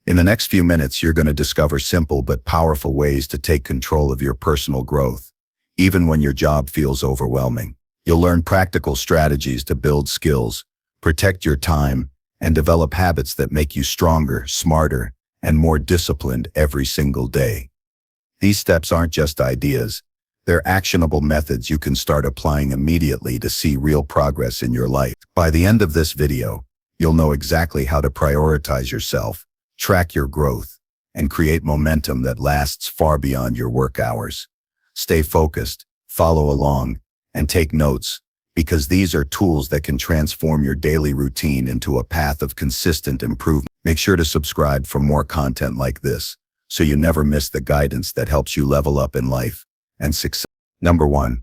In the next few minutes, you're going to discover simple but powerful ways to take control of your personal growth, even when your job feels overwhelming. You'll learn practical strategies to build skills, protect your time, and develop habits that make you stronger, smarter, and more disciplined every single day. These steps aren't just ideas. They're actionable methods you can start applying immediately to see real progress in your life. By the end of this video, you'll know exactly how to prioritize yourself, track your growth, and create momentum that lasts far beyond your work hours. Stay focused, follow along, and take notes, because these are tools that can transform your daily routine into a path of consistent improvement. Make sure to subscribe for more content like this, so you never miss the guidance that helps you level up in life and success. Number 1.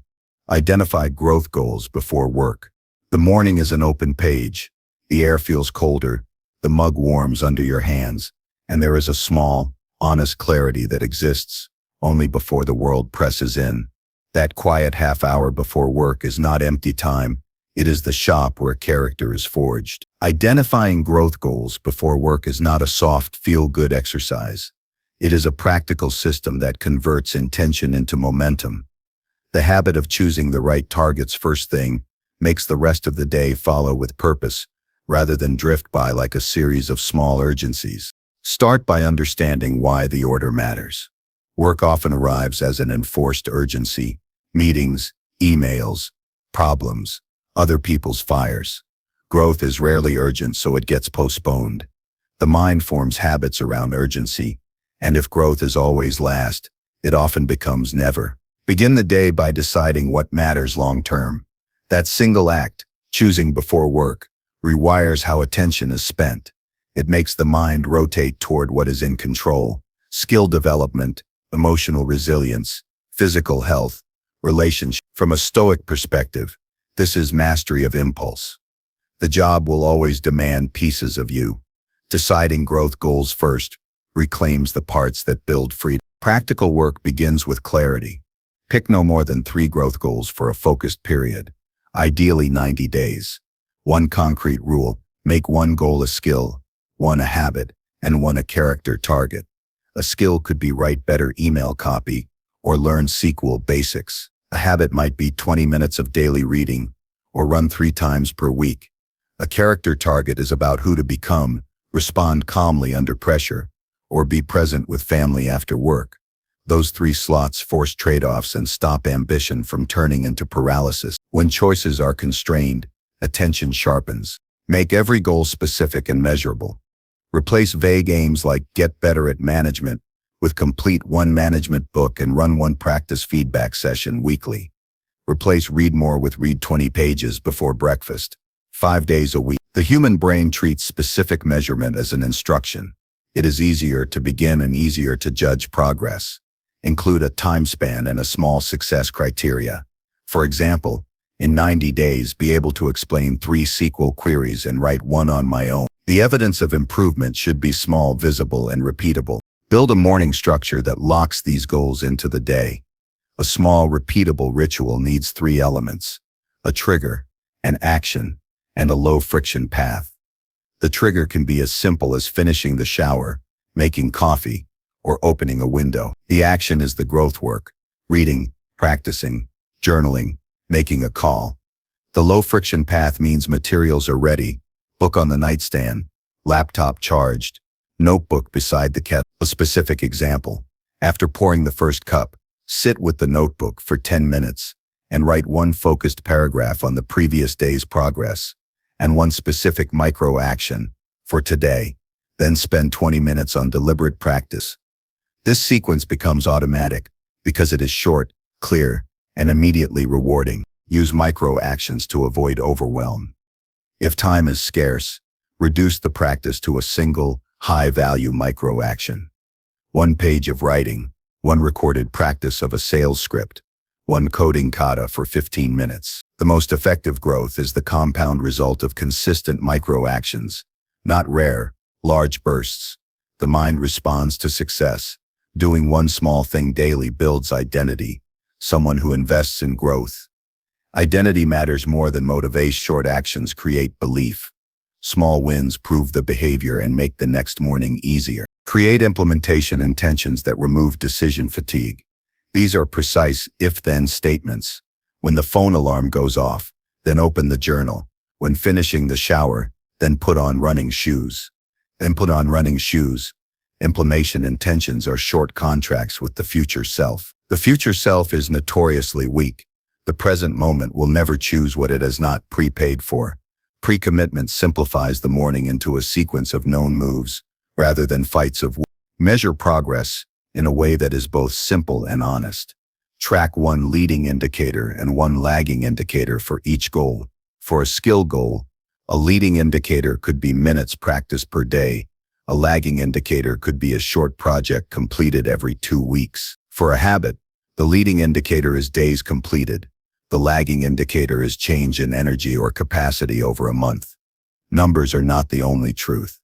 Identify growth goals before work. The morning is an open page. The air feels colder, the mug warms under your hands, and there is a small, honest clarity that exists only before the world presses in. That quiet half hour before work is not empty time. It is the shop where character is forged. Identifying growth goals before work is not a soft, feel-good exercise. It is a practical system that converts intention into momentum. The habit of choosing the right targets first thing makes the rest of the day follow with purpose, rather than drift by like a series of small urgencies. Start by understanding why the order matters. Work often arrives as an enforced urgency: meetings, emails, problems, other people's fires. Growth is rarely urgent, so it gets postponed. The mind forms habits around urgency, and if growth is always last, it often becomes never. Begin the day by deciding what matters long-term. That single act, choosing before work, rewires how attention is spent. It makes the mind rotate toward what is in control: skill development, emotional resilience, physical health, relationship. From a Stoic perspective, this is mastery of impulse. The job will always demand pieces of you. Deciding growth goals first reclaims the parts that build freedom. Practical work begins with clarity. Pick no more than 3 growth goals for a focused period, ideally 90 days. One concrete rule: make one goal a skill, one a habit, and one a character target. A skill could be write better email copy or learn SQL basics. A habit might be 20 minutes of daily reading or run 3 times per week. A character target is about who to become, respond calmly under pressure, or be present with family after work. Those 3 slots force trade-offs and stop ambition from turning into paralysis. When choices are constrained, attention sharpens. Make every goal specific and measurable. Replace vague aims like get better at management with complete one management book and run 1 practice feedback session weekly. Replace read more with read 20 pages before breakfast, 5 days a week. The human brain treats specific measurement as an instruction. It is easier to begin and easier to judge progress. Include a time span and a small success criteria. For example, in 90 days, be able to explain 3 SQL queries and write 1 on my own. The evidence of improvement should be small, visible, and repeatable. Build a morning structure that locks these goals into the day. A small, repeatable ritual needs 3 elements: a trigger, an action, and a low-friction path. The trigger can be as simple as finishing the shower, making coffee, or opening a window. The action is the growth work: reading, practicing, journaling, making a call. The low-friction path means materials are ready: book on the nightstand, laptop charged, notebook beside the kettle. A specific example: after pouring the first cup, sit with the notebook for 10 minutes and write 1 focused paragraph on the previous day's progress and 1 specific micro-action for today. Then spend 20 minutes on deliberate practice. This sequence becomes automatic because it is short, clear, and immediately rewarding. Use micro-actions to avoid overwhelm. If time is scarce, reduce the practice to a single, high-value micro-action. 1 page of writing, 1 recorded practice of a sales script, 1 coding kata for 15 minutes. The most effective growth is the compound result of consistent micro-actions, not rare, large bursts. The mind responds to success. Doing 1 small thing daily builds identity, someone who invests in growth. Identity matters more than motivation. Short actions create belief. Small wins prove the behavior and make the next morning easier. Create implementation intentions that remove decision fatigue. These are precise if-then statements. When the phone alarm goes off, then open the journal. When finishing the shower, then put on running shoes. Then put on running shoes. Implementation intentions are short contracts with the future self. The future self is notoriously weak. The present moment will never choose what it has not prepaid for. Pre-commitment simplifies the morning into a sequence of known moves, rather than fights of will. Measure progress in a way that is both simple and honest. Track one leading indicator and one lagging indicator for each goal. For a skill goal, a leading indicator could be minutes practiced per day. A lagging indicator could be a short project completed every 2 weeks. For a habit, the leading indicator is days completed. The lagging indicator is change in energy or capacity over a month. Numbers are not the only truth.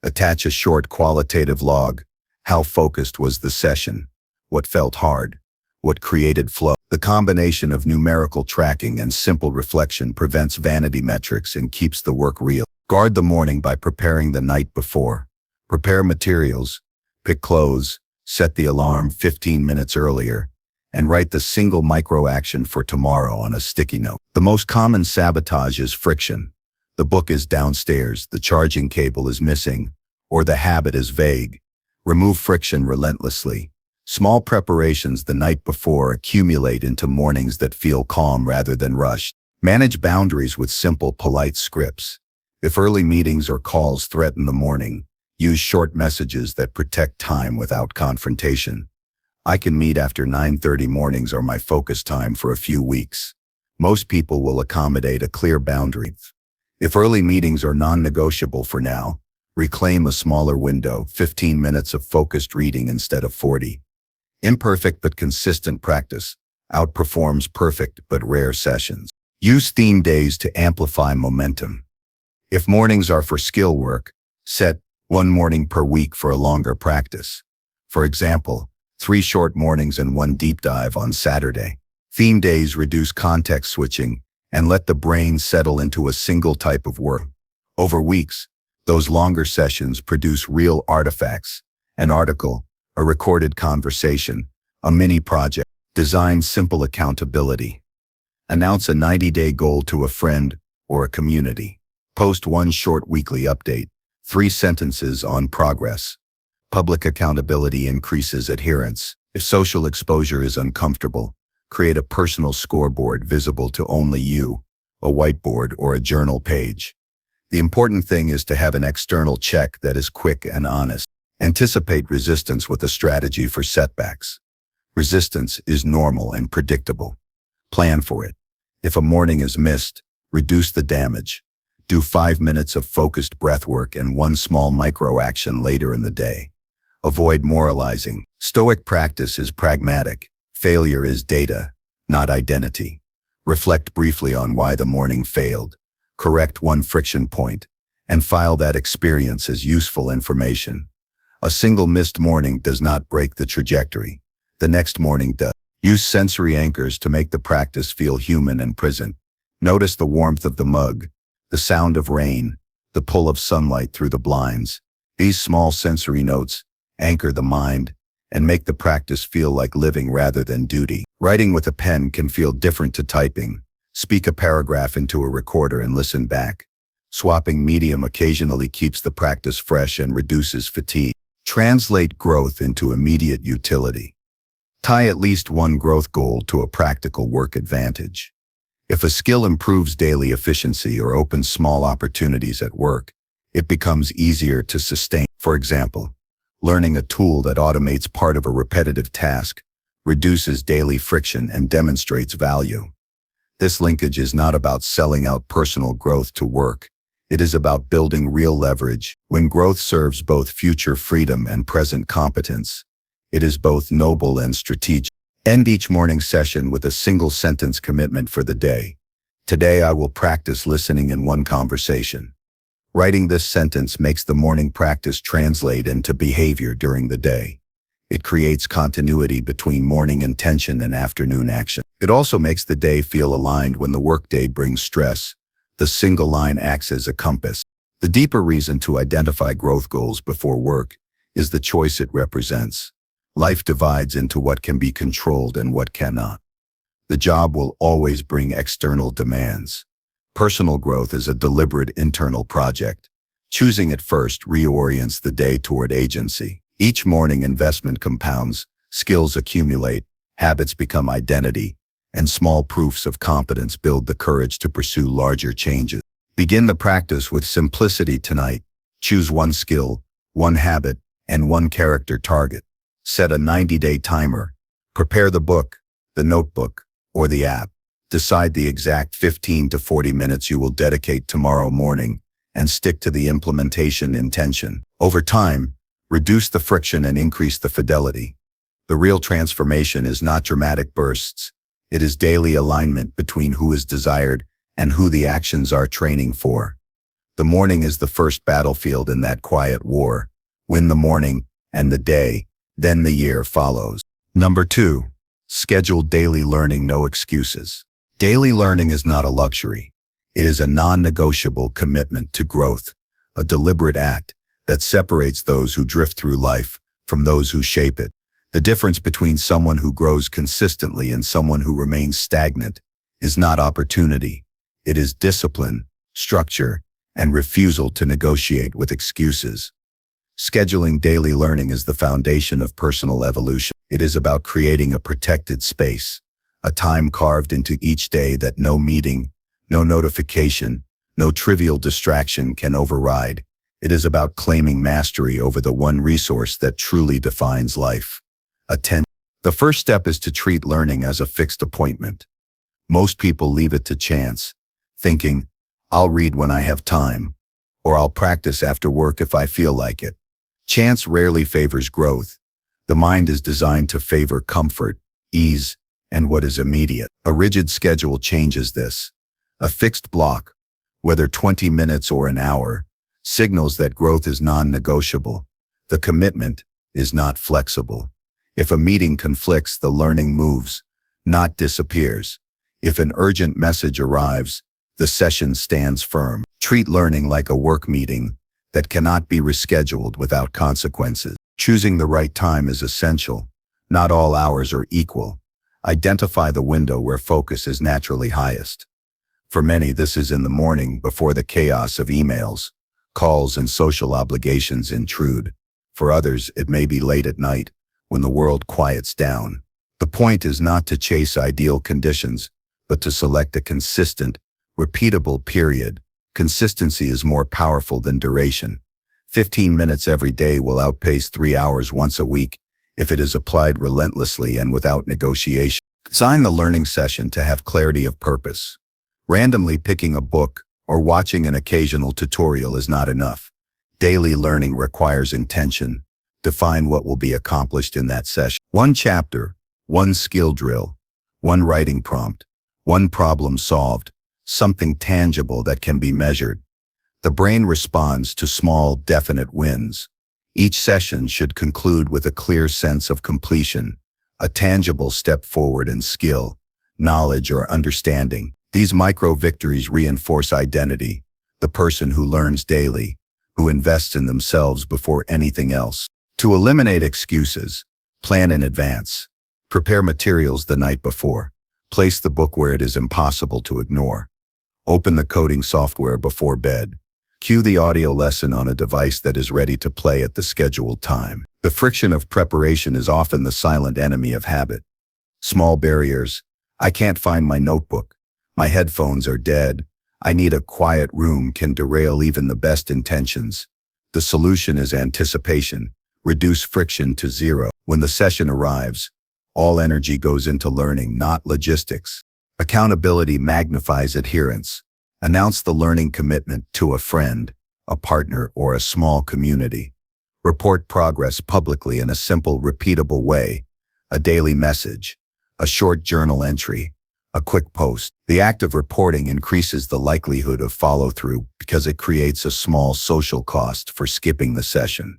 Attach a short qualitative log. How focused was the session? What felt hard? What created flow? The combination of numerical tracking and simple reflection prevents vanity metrics and keeps the work real. Guard the morning by preparing the night before. Prepare materials, pick clothes, set the alarm 15 minutes earlier, and write the single micro-action for tomorrow on a sticky note. The most common sabotage is friction. The book is downstairs, the charging cable is missing, or the habit is vague. Remove friction relentlessly. Small preparations the night before accumulate into mornings that feel calm rather than rushed. Manage boundaries with simple, polite scripts. If early meetings or calls threaten the morning, use short messages that protect time without confrontation. I can meet after 9:30 mornings or my focus time for a few weeks. Most people will accommodate a clear boundary. If early meetings are non-negotiable for now, reclaim a smaller window, 15 minutes of focused reading instead of 40. Imperfect but consistent practice outperforms perfect but rare sessions. Use theme days to amplify momentum. If mornings are for skill work, set one morning per week for a longer practice. For example, 3 short mornings and 1 deep dive on Saturday. Theme days reduce context switching and let the brain settle into a single type of work. Over weeks, those longer sessions produce real artifacts: an article, a recorded conversation, a mini project. Design simple accountability. Announce a 90-day goal to a friend or a community. Post 1 short weekly update, 3 sentences on progress. Public accountability increases adherence. If social exposure is uncomfortable, create a personal scoreboard visible to only you, a whiteboard or a journal page. The important thing is to have an external check that is quick and honest. Anticipate resistance with a strategy for setbacks. Resistance is normal and predictable. Plan for it. If a morning is missed, reduce the damage. Do 5 minutes of focused breath work and 1 small micro-action later in the day. Avoid moralizing. Stoic practice is pragmatic. Failure is data, not identity. Reflect briefly on why the morning failed. Correct 1 friction point, and file that experience as useful information. A single missed morning does not break the trajectory. The next morning does. Use sensory anchors to make the practice feel human and present. Notice the warmth of the mug, the sound of rain, the pull of sunlight through the blinds. These small sensory notes anchor the mind and make the practice feel like living rather than duty. Writing with a pen can feel different to typing. Speak a paragraph into a recorder and listen back. Swapping medium occasionally keeps the practice fresh and reduces fatigue. Translate growth into immediate utility. Tie at least 1 growth goal to a practical work advantage. If a skill improves daily efficiency or opens small opportunities at work, it becomes easier to sustain. For example, learning a tool that automates part of a repetitive task reduces daily friction and demonstrates value. This linkage is not about selling out personal growth to work. It is about building real leverage. When growth serves both future freedom and present competence, it is both noble and strategic. End each morning session with a single sentence commitment for the day. Today I will practice listening in 1 conversation. Writing this sentence makes the morning practice translate into behavior during the day. It creates continuity between morning intention and afternoon action. It also makes the day feel aligned when the workday brings stress. The single line acts as a compass. The deeper reason to identify growth goals before work is the choice it represents. Life divides into what can be controlled and what cannot. The job will always bring external demands. Personal growth is a deliberate internal project. Choosing it first reorients the day toward agency. Each morning, investment compounds, skills accumulate, habits become identity, and small proofs of competence build the courage to pursue larger changes. Begin the practice with simplicity tonight. Choose one skill, one habit, and one character target. Set a 90-day timer. Prepare the book, the notebook, or the app. Decide the exact 15 to 40 minutes you will dedicate tomorrow morning and stick to the implementation intention. Over time, reduce the friction and increase the fidelity. The real transformation is not dramatic bursts. It is daily alignment between who is desired and who the actions are training for. The morning is the first battlefield in that quiet war. Win the morning and the day, then the year follows. Number 2, schedule daily learning, no excuses. Daily learning is not a luxury. It is a non-negotiable commitment to growth, a deliberate act that separates those who drift through life from those who shape it. The difference between someone who grows consistently and someone who remains stagnant is not opportunity. It is discipline, structure, and refusal to negotiate with excuses. Scheduling daily learning is the foundation of personal evolution. It is about creating a protected space, a time carved into each day that no meeting, no notification, no trivial distraction can override. It is about claiming mastery over the one resource that truly defines life: attention. The first step is to treat learning as a fixed appointment. Most people leave it to chance, thinking, "I'll read when I have time," or "I'll practice after work if I feel like it." Chance rarely favors growth. The mind is designed to favor comfort, ease, and what is immediate. A rigid schedule changes this. A fixed block, whether 20 minutes or an hour, signals that growth is non-negotiable. The commitment is not flexible. If a meeting conflicts, the learning moves, not disappears. If an urgent message arrives, the session stands firm. Treat learning like a work meeting that cannot be rescheduled without consequences. Choosing the right time is essential. Not all hours are equal. Identify the window where focus is naturally highest. For many, this is in the morning before the chaos of emails, calls, and social obligations intrude. For others, it may be late at night when the world quiets down. The point is not to chase ideal conditions, but to select a consistent, repeatable period. Consistency is more powerful than duration. 15 minutes every day will outpace 3 hours once a week if it is applied relentlessly and without negotiation. Design the learning session to have clarity of purpose. Randomly picking a book or watching an occasional tutorial is not enough. Daily learning requires intention. Define what will be accomplished in that session. One chapter, one skill drill, one writing prompt, one problem solved, something tangible that can be measured. The brain responds to small, definite wins. Each session should conclude with a clear sense of completion, a tangible step forward in skill, knowledge, or understanding. These micro-victories reinforce identity, the person who learns daily, who invests in themselves before anything else. To eliminate excuses, plan in advance. Prepare materials the night before. Place the book where it is impossible to ignore. Open the coding software before bed. Cue the audio lesson on a device that is ready to play at the scheduled time. The friction of preparation is often the silent enemy of habit. Small barriers. I can't find my notebook. My headphones are dead. I need a quiet room can derail even the best intentions. The solution is anticipation. Reduce friction to zero. When the session arrives, all energy goes into learning, not logistics. Accountability magnifies adherence. Announce the learning commitment to a friend, a partner, or a small community. Report progress publicly in a simple, repeatable way. A daily message, a short journal entry, a quick post. The act of reporting increases the likelihood of follow-through because it creates a small social cost for skipping the session.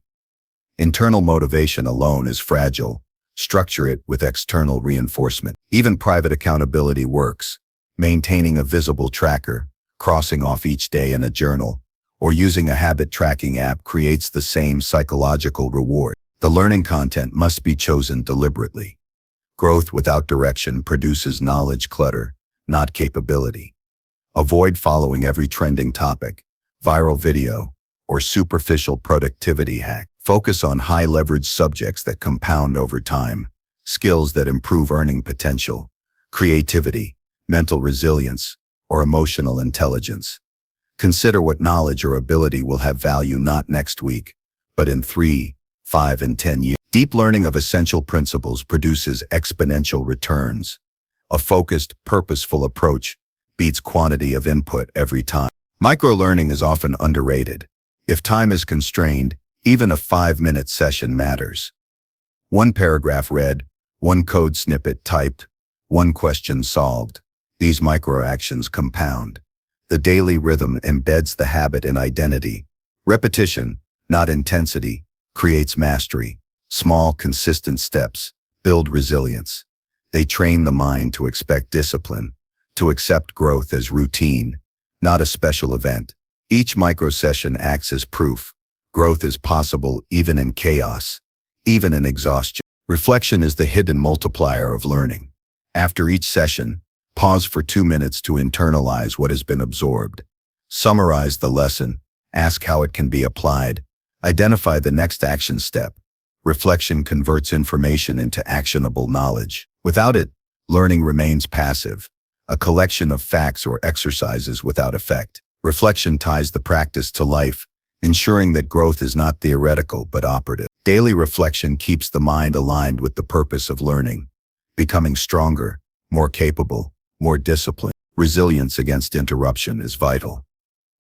Internal motivation alone is fragile. Structure it with external reinforcement. Even private accountability works. Maintaining a visible tracker, crossing off each day in a journal, or using a habit tracking app creates the same psychological reward. The learning content must be chosen deliberately. Growth without direction produces knowledge clutter, not capability. Avoid following every trending topic, viral video, or superficial productivity hack. Focus on high-leverage subjects that compound over time, skills that improve earning potential, creativity, mental resilience, or emotional intelligence. Consider what knowledge or ability will have value not next week, but in 3, 5, and 10 years. Deep learning of essential principles produces exponential returns. A focused, purposeful approach beats quantity of input every time. Micro-learning is often underrated. If time is constrained, even a 5-minute session matters. One paragraph read, one code snippet typed, one question solved. These micro-actions compound. The daily rhythm embeds the habit in identity. Repetition, not intensity, creates mastery. Small, consistent steps build resilience. They train the mind to expect discipline, to accept growth as routine, not a special event. Each micro-session acts as proof. Growth is possible even in chaos, even in exhaustion. Reflection is the hidden multiplier of learning. After each session, pause for 2 minutes to internalize what has been absorbed. Summarize the lesson, ask how it can be applied, identify the next action step. Reflection converts information into actionable knowledge. Without it, learning remains passive, a collection of facts or exercises without effect. Reflection ties the practice to life, ensuring that growth is not theoretical but operative. Daily reflection keeps the mind aligned with the purpose of learning, becoming stronger, more capable, more disciplined. Resilience against interruption is vital.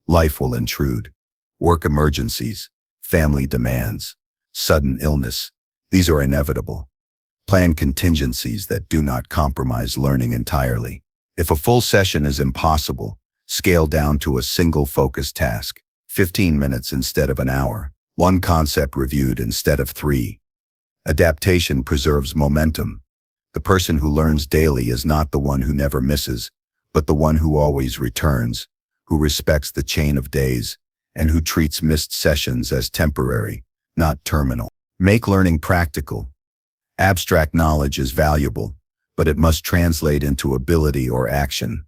Life will intrude. Work emergencies, family demands, sudden illness. These are inevitable. Plan contingencies that do not compromise learning entirely. If a full session is impossible, scale down to a single focused task. 15 minutes instead of an hour. One concept reviewed instead of 3. Adaptation preserves momentum. The person who learns daily is not the one who never misses, but the one who always returns, who respects the chain of days, and who treats missed sessions as temporary, not terminal. Make learning practical. Abstract knowledge is valuable, but it must translate into ability or action.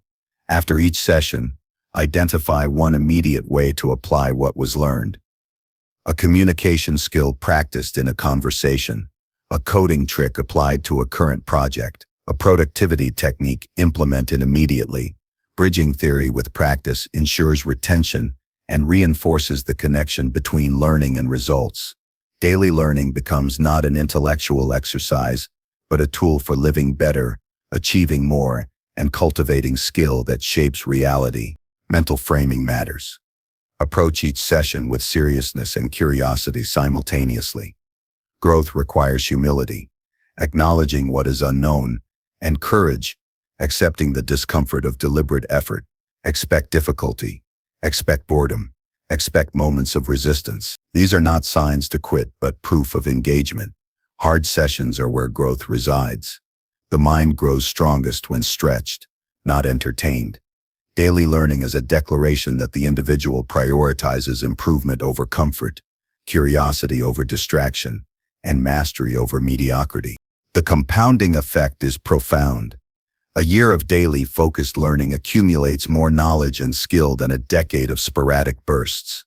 After each session, identify one immediate way to apply what was learned. A communication skill practiced in a conversation, a coding trick applied to a current project, a productivity technique implemented immediately. Bridging theory with practice ensures retention and reinforces the connection between learning and results. Daily learning becomes not an intellectual exercise, but a tool for living better, achieving more, and cultivating skill that shapes reality. Mental framing matters. Approach each session with seriousness and curiosity simultaneously. Growth requires humility, acknowledging what is unknown, and courage, accepting the discomfort of deliberate effort. Expect difficulty, expect boredom, expect moments of resistance. These are not signs to quit, but proof of engagement. Hard sessions are where growth resides. The mind grows strongest when stretched, not entertained. Daily learning is a declaration that the individual prioritizes improvement over comfort, curiosity over distraction, and mastery over mediocrity. The compounding effect is profound. A year of daily focused learning accumulates more knowledge and skill than a decade of sporadic bursts.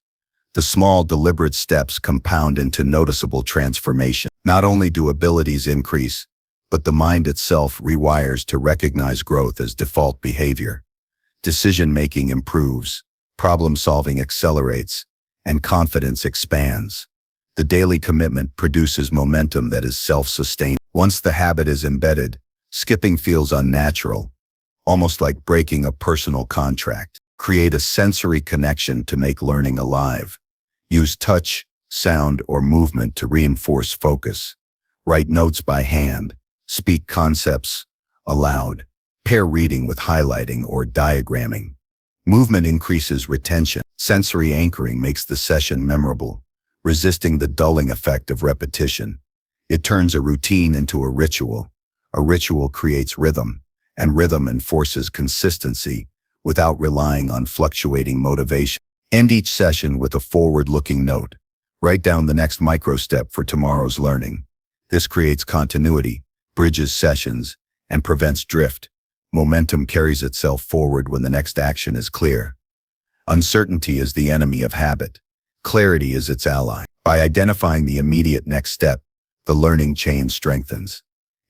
The small, deliberate steps compound into noticeable transformation. Not only do abilities increase, but the mind itself rewires to recognize growth as default behavior. Decision-making improves, problem-solving accelerates, and confidence expands. The daily commitment produces momentum that is self-sustaining. Once the habit is embedded, skipping feels unnatural, almost like breaking a personal contract. Create a sensory connection to make learning alive. Use touch, sound, or movement to reinforce focus. Write notes by hand. Speak concepts aloud. Pair reading with highlighting or diagramming. Movement increases retention. Sensory anchoring makes the session memorable, resisting the dulling effect of repetition. It turns a routine into a ritual. A ritual creates rhythm, and rhythm enforces consistency without relying on fluctuating motivation. End each session with a forward-looking note. Write down the next micro step for tomorrow's learning. This creates continuity, bridges sessions, and prevents drift. Momentum carries itself forward when the next action is clear. Uncertainty is the enemy of habit. Clarity is its ally. By identifying the immediate next step, the learning chain strengthens.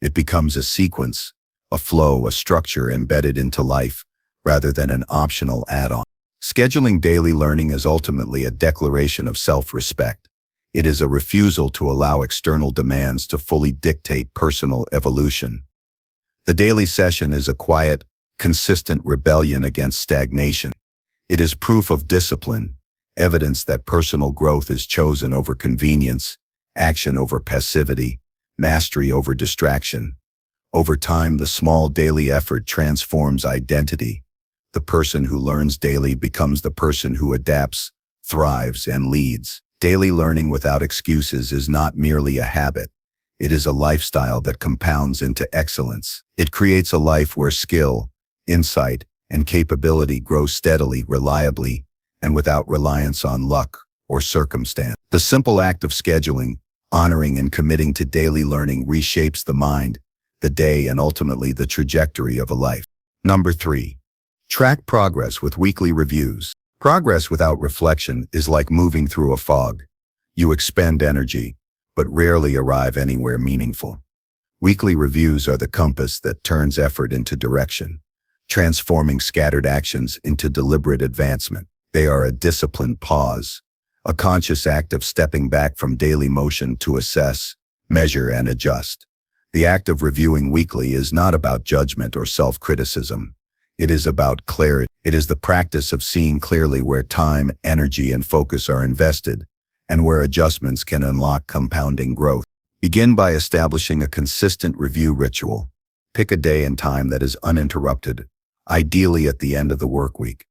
It becomes a sequence, a flow, a structure embedded into life, rather than an optional add-on. Scheduling daily learning is ultimately a declaration of self-respect. It is a refusal to allow external demands to fully dictate personal evolution. The daily session is a quiet, consistent rebellion against stagnation. It is proof of discipline, evidence that personal growth is chosen over convenience, action over passivity, mastery over distraction. Over time, the small daily effort transforms identity. The person who learns daily becomes the person who adapts, thrives, and leads. Daily learning without excuses is not merely a habit. It is a lifestyle that compounds into excellence. It creates a life where skill, insight, and capability grow steadily, reliably, and without reliance on luck or circumstance. The simple act of scheduling, honoring, and committing to daily learning reshapes the mind, the day, and ultimately the trajectory of a life. Number 3. Track progress with weekly reviews. Progress without reflection is like moving through a fog. You expend energy, but rarely arrive anywhere meaningful. Weekly reviews are the compass that turns effort into direction, transforming scattered actions into deliberate advancement. They are a disciplined pause, a conscious act of stepping back from daily motion to assess, measure, and adjust. The act of reviewing weekly is not about judgment or self-criticism. It is about clarity. It is the practice of seeing clearly where time, energy, and focus are invested, and where adjustments can unlock compounding growth. Begin by establishing a consistent review ritual. Pick a day and time that is uninterrupted, ideally at the end of the work week.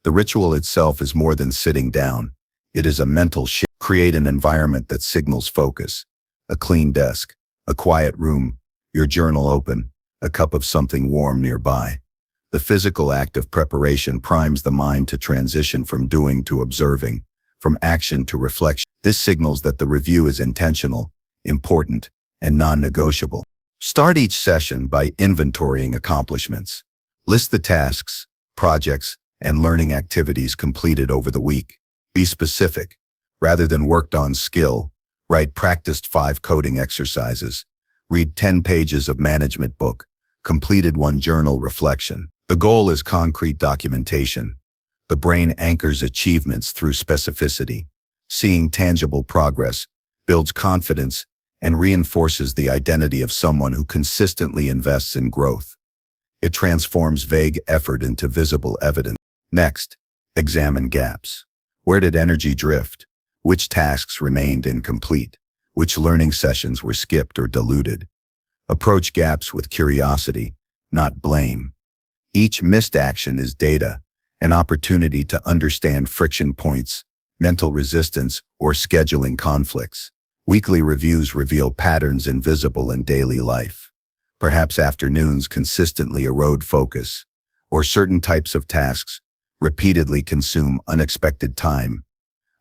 The ritual itself is more than sitting down. It is a mental shift. Create an environment that signals focus. A clean desk, a quiet room, your journal open, a cup of something warm nearby. The physical act of preparation primes the mind to transition from doing to observing, from action to reflection. This signals that the review is intentional, important, and non-negotiable. Start each session by inventorying accomplishments. List the tasks, projects, and learning activities completed over the week. Be specific. Rather than worked on skill, write practiced 5 coding exercises. Read 10 pages of management book. Completed 1 journal reflection. The goal is concrete documentation. The brain anchors achievements through specificity. Seeing tangible progress builds confidence and reinforces the identity of someone who consistently invests in growth. It transforms vague effort into visible evidence. Next, examine gaps. Where did energy drift? Which tasks remained incomplete? Which learning sessions were skipped or diluted? Approach gaps with curiosity, not blame. Each missed action is data, an opportunity to understand friction points, mental resistance, or scheduling conflicts. Weekly reviews reveal patterns invisible in daily life. Perhaps afternoons consistently erode focus, or certain types of tasks repeatedly consume unexpected time.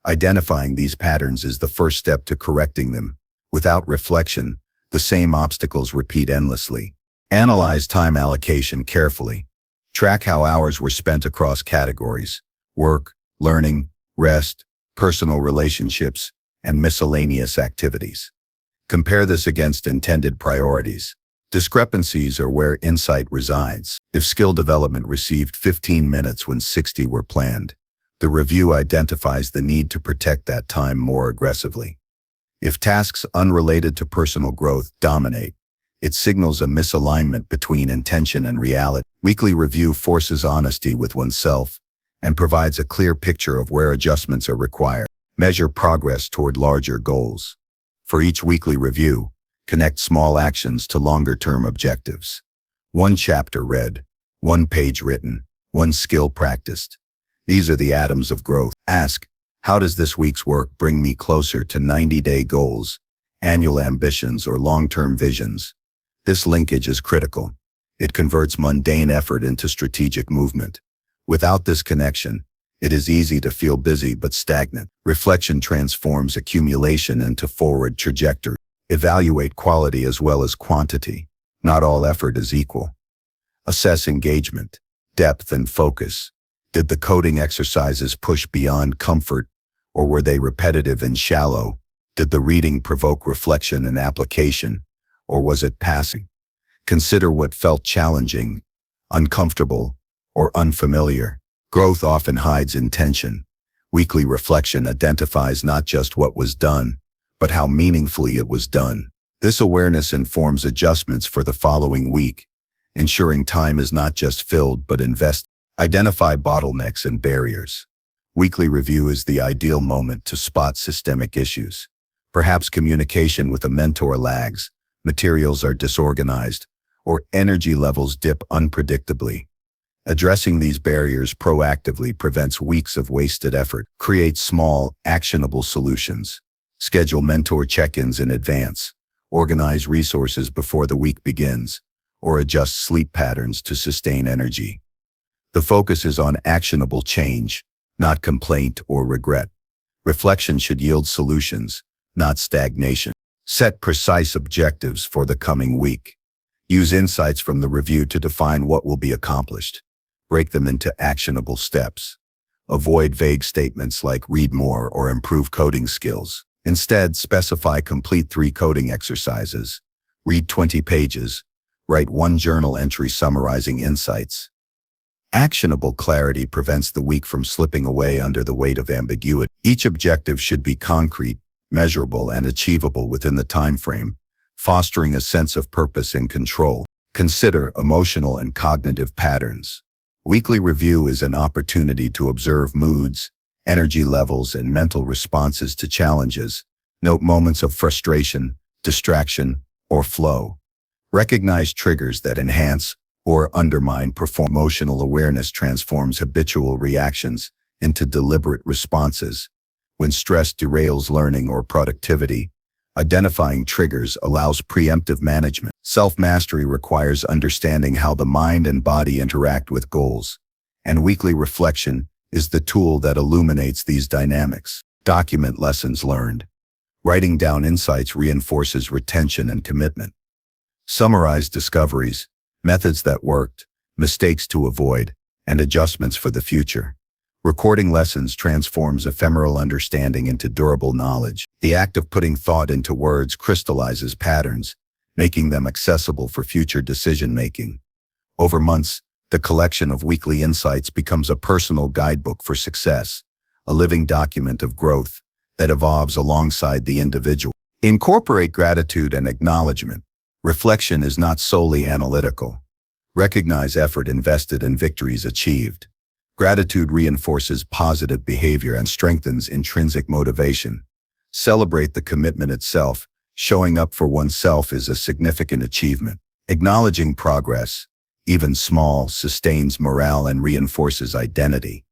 Identifying these patterns is the first step to correcting them. Without reflection, the same obstacles repeat endlessly. Analyze time allocation carefully. Track how hours were spent across categories: work, learning, rest, personal relationships, and miscellaneous activities. Compare this against intended priorities. Discrepancies are where insight resides. If skill development received 15 minutes when 60 were planned, the review identifies the need to protect that time more aggressively. If tasks unrelated to personal growth dominate, it signals a misalignment between intention and reality. Weekly review forces honesty with oneself and provides a clear picture of where adjustments are required. Measure progress toward larger goals. For each weekly review, connect small actions to longer-term objectives. 1 chapter read, 1 page written, 1 skill practiced. These are the atoms of growth. Ask, how does this week's work bring me closer to 90-day goals, annual ambitions, or long-term visions? This linkage is critical. It converts mundane effort into strategic movement. Without this connection, It is easy to feel busy but stagnant. Reflection transforms accumulation into forward trajectory. Evaluate quality as well as quantity. Not all effort is equal. Assess engagement, depth, and focus. Did the coding exercises push beyond comfort, or were they repetitive and shallow? Did the reading provoke reflection and application, or was it passing? Consider what felt challenging, uncomfortable, or unfamiliar. Growth often hides intention. Weekly reflection identifies not just what was done, but how meaningfully it was done. This awareness informs adjustments for the following week, ensuring time is not just filled but invested. Identify bottlenecks and barriers. Weekly review is the ideal moment to spot systemic issues. Perhaps communication with a mentor lags, materials are disorganized, or energy levels dip unpredictably. Addressing these barriers proactively prevents weeks of wasted effort. Create small, actionable solutions. Schedule mentor check-ins in advance. Organize resources before the week begins, or adjust sleep patterns to sustain energy. The focus is on actionable change, not complaint or regret. Reflection should yield solutions, not stagnation. Set precise objectives for the coming week. Use insights from the review to define what will be accomplished. Break them into actionable steps. Avoid vague statements like read more or improve coding skills. Instead, specify complete 3 coding exercises. Read 20 pages. Write 1 journal entry summarizing insights. Actionable clarity prevents the week from slipping away under the weight of ambiguity. Each objective should be concrete, measurable, and achievable within the time frame, fostering a sense of purpose and control. Consider emotional and cognitive patterns. Weekly review is an opportunity to observe moods, energy levels, and mental responses to challenges. Note moments of frustration, distraction, or flow. Recognize triggers that enhance or undermine performance. Emotional awareness transforms habitual reactions into deliberate responses. When stress derails learning or productivity, identifying triggers allows preemptive management. Self-mastery requires understanding how the mind and body interact with goals, and weekly reflection is the tool that illuminates these dynamics. Document lessons learned. Writing down insights reinforces retention and commitment. Summarize discoveries, methods that worked, mistakes to avoid, and adjustments for the future. Recording lessons transforms ephemeral understanding into durable knowledge. The act of putting thought into words crystallizes patterns, making them accessible for future decision-making. Over months, the collection of weekly insights becomes a personal guidebook for success, a living document of growth that evolves alongside the individual. Incorporate gratitude and acknowledgement. Reflection is not solely analytical. Recognize effort invested and victories achieved. Gratitude reinforces positive behavior and strengthens intrinsic motivation. Celebrate the commitment itself. Showing up for oneself is a significant achievement. Acknowledging progress, even small, sustains morale and reinforces identity.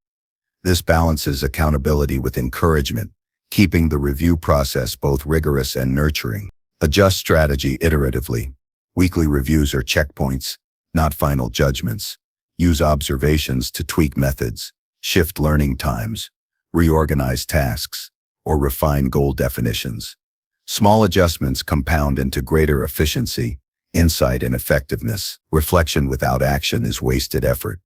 This balances accountability with encouragement, keeping the review process both rigorous and nurturing. Adjust strategy iteratively. Weekly reviews are checkpoints, not final judgments. Use observations to tweak methods, shift learning times, reorganize tasks, or refine goal definitions. Small adjustments compound into greater efficiency, insight, and effectiveness. Reflection without action is wasted effort.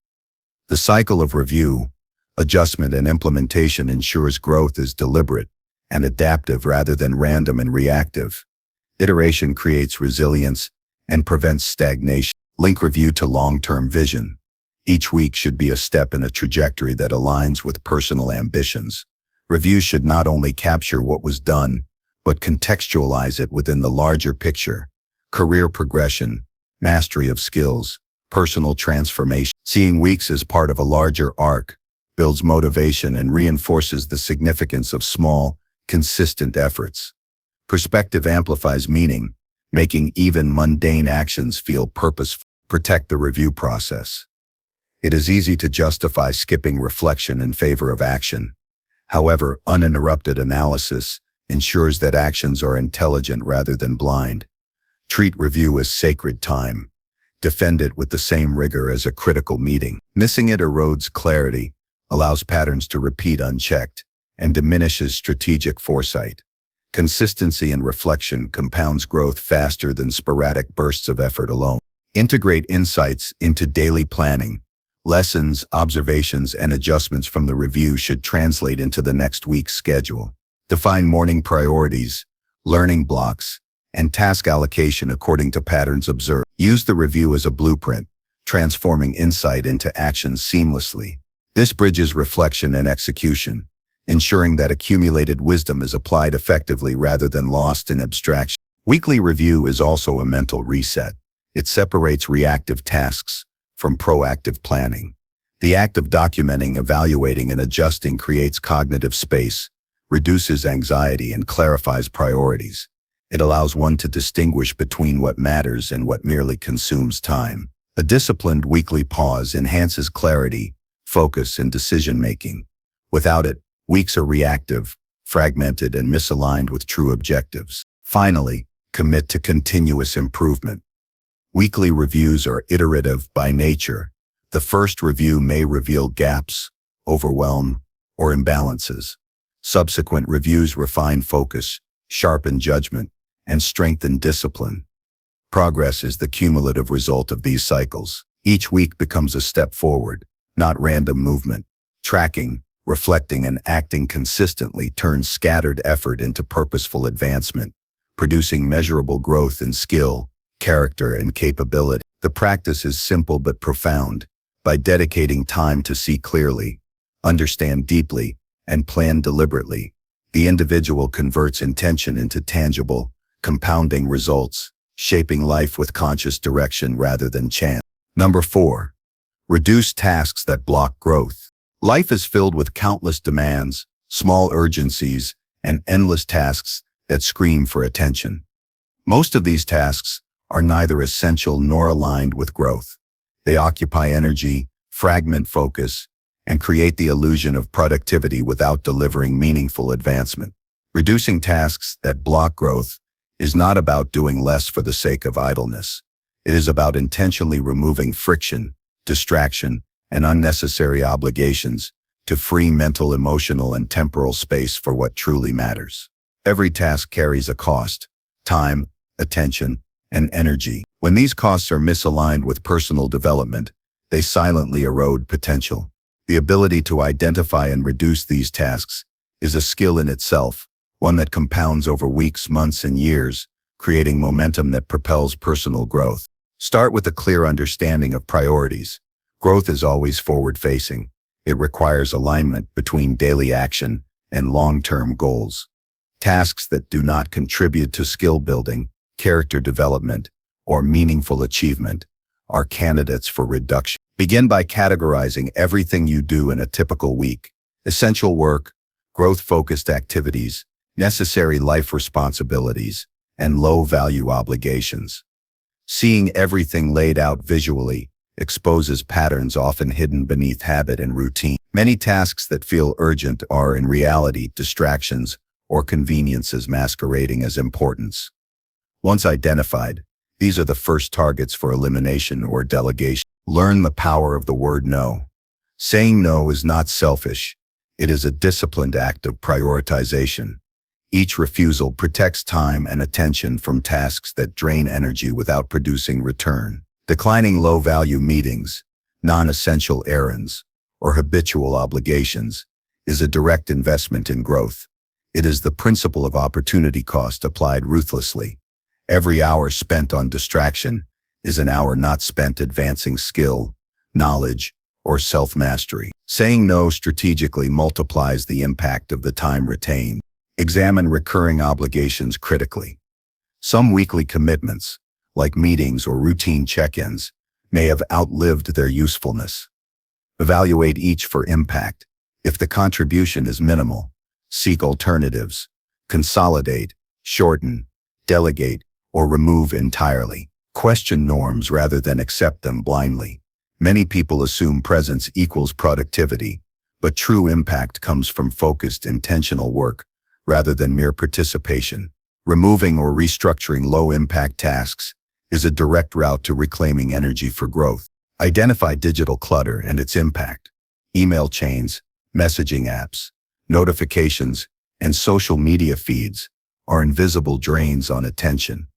The cycle of review, adjustment, and implementation ensures growth is deliberate and adaptive rather than random and reactive. Iteration creates resilience and prevents stagnation. Link review to long-term vision. Each week should be a step in a trajectory that aligns with personal ambitions. Reviews should not only capture what was done, but contextualize it within the larger picture. Career progression, mastery of skills, personal transformation. Seeing weeks as part of a larger arc builds motivation and reinforces the significance of small, consistent efforts. Perspective amplifies meaning, making even mundane actions feel purposeful. Protect the review process. It is easy to justify skipping reflection in favor of action. However, uninterrupted analysis ensures that actions are intelligent rather than blind. Treat review as sacred time. Defend it with the same rigor as a critical meeting. Missing it erodes clarity, allows patterns to repeat unchecked, and diminishes strategic foresight. Consistency and reflection compounds growth faster than sporadic bursts of effort alone. Integrate insights into daily planning. Lessons, observations, and adjustments from the review should translate into the next week's schedule. Define morning priorities, learning blocks, and task allocation according to patterns observed. Use the review as a blueprint, transforming insight into action seamlessly. This bridges reflection and execution, ensuring that accumulated wisdom is applied effectively rather than lost in abstraction. Weekly review is also a mental reset. It separates reactive tasks from proactive planning. The act of documenting, evaluating, and adjusting creates cognitive space, reduces anxiety, and clarifies priorities. It allows one to distinguish between what matters and what merely consumes time. A disciplined weekly pause enhances clarity, focus, and decision-making. Without it, weeks are reactive, fragmented, and misaligned with true objectives. Finally, commit to continuous improvement. Weekly reviews are iterative by nature. The first review may reveal gaps, overwhelm, or imbalances. Subsequent reviews refine focus, sharpen judgment, and strengthen discipline. Progress is the cumulative result of these cycles. Each week becomes a step forward, not random movement. Tracking, reflecting, and acting consistently turns scattered effort into purposeful advancement, producing measurable growth in skill, character, and capability. The practice is simple but profound. By dedicating time to see clearly, understand deeply, and plan deliberately, the individual converts intention into tangible, compounding results, shaping life with conscious direction rather than chance. Number 4. Reduce tasks that block growth. Life is filled with countless demands, small urgencies, and endless tasks that scream for attention. Most of these tasks are neither essential nor aligned with growth. They occupy energy, fragment focus, and create the illusion of productivity without delivering meaningful advancement. Reducing tasks that block growth is not about doing less for the sake of idleness. It is about intentionally removing friction, distraction, and unnecessary obligations to free mental, emotional, and temporal space for what truly matters. Every task carries a cost: time, attention, and energy. When these costs are misaligned with personal development, they silently erode potential. The ability to identify and reduce these tasks is a skill in itself, one that compounds over weeks, months, and years, creating momentum that propels personal growth. Start with a clear understanding of priorities. Growth is always forward-facing. It requires alignment between daily action and long-term goals. Tasks that do not contribute to skill building, character development, or meaningful achievement are candidates for reduction. Begin by categorizing everything you do in a typical week: essential work, growth-focused activities, necessary life responsibilities, and low-value obligations. Seeing everything laid out visually exposes patterns often hidden beneath habit and routine. Many tasks that feel urgent are in reality distractions or conveniences masquerading as importance. Once identified, these are the first targets for elimination or delegation. Learn the power of the word no. Saying no is not selfish. It is a disciplined act of prioritization. Each refusal protects time and attention from tasks that drain energy without producing return. Declining low-value meetings, non-essential errands, or habitual obligations is a direct investment in growth. It is the principle of opportunity cost applied ruthlessly. Every hour spent on distraction is an hour not spent advancing skill, knowledge, or self-mastery. Saying no strategically multiplies the impact of the time retained. Examine recurring obligations critically. Some weekly commitments, like meetings or routine check-ins, may have outlived their usefulness. Evaluate each for impact. If the contribution is minimal, seek alternatives. Consolidate, shorten, delegate, or remove entirely. Question norms rather than accept them blindly. Many people assume presence equals productivity, but true impact comes from focused, intentional work rather than mere participation. Removing or restructuring low-impact tasks is a direct route to reclaiming energy for growth. Identify digital clutter and its impact. Email chains, messaging apps, notifications, and social media feeds are invisible drains on attention.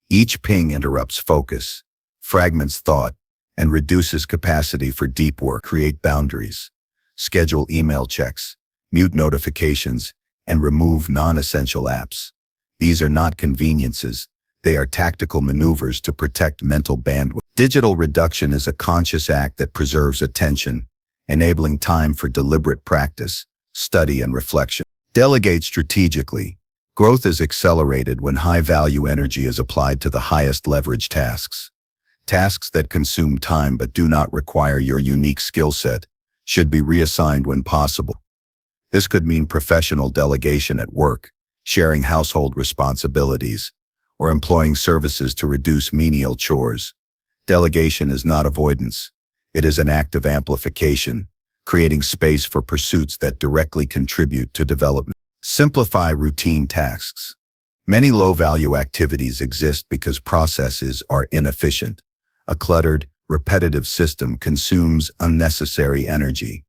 Each ping interrupts focus, fragments thought, and reduces capacity for deep work. Create boundaries. Schedule email checks, mute notifications, and remove non-essential apps. These are not conveniences. They are tactical maneuvers to protect mental bandwidth. Digital reduction is a conscious act that preserves attention, enabling time for deliberate practice, study, and reflection. Delegate strategically. Growth is accelerated when high-value energy is applied to the highest leverage tasks. Tasks that consume time but do not require your unique skill set should be reassigned when possible. This could mean professional delegation at work, sharing household responsibilities, or employing services to reduce menial chores. Delegation is not avoidance. It is an act of amplification, creating space for pursuits that directly contribute to development. Simplify routine tasks. Many low-value activities exist because processes are inefficient. A cluttered, repetitive system consumes unnecessary energy.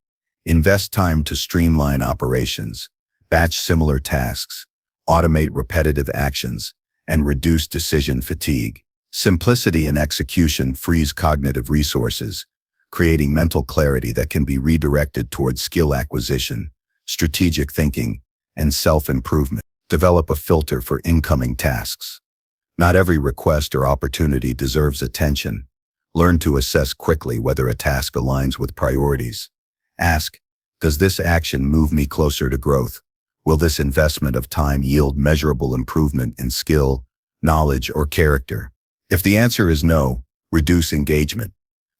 Invest time to streamline operations, batch similar tasks, automate repetitive actions, and reduce decision fatigue. Simplicity in execution frees cognitive resources, creating mental clarity that can be redirected towards skill acquisition, strategic thinking, and self-improvement. Develop a filter for incoming tasks. Not every request or opportunity deserves attention. Learn to assess quickly whether a task aligns with priorities. Ask, does this action move me closer to growth? Will this investment of time yield measurable improvement in skill, knowledge, or character? If the answer is no, reduce engagement.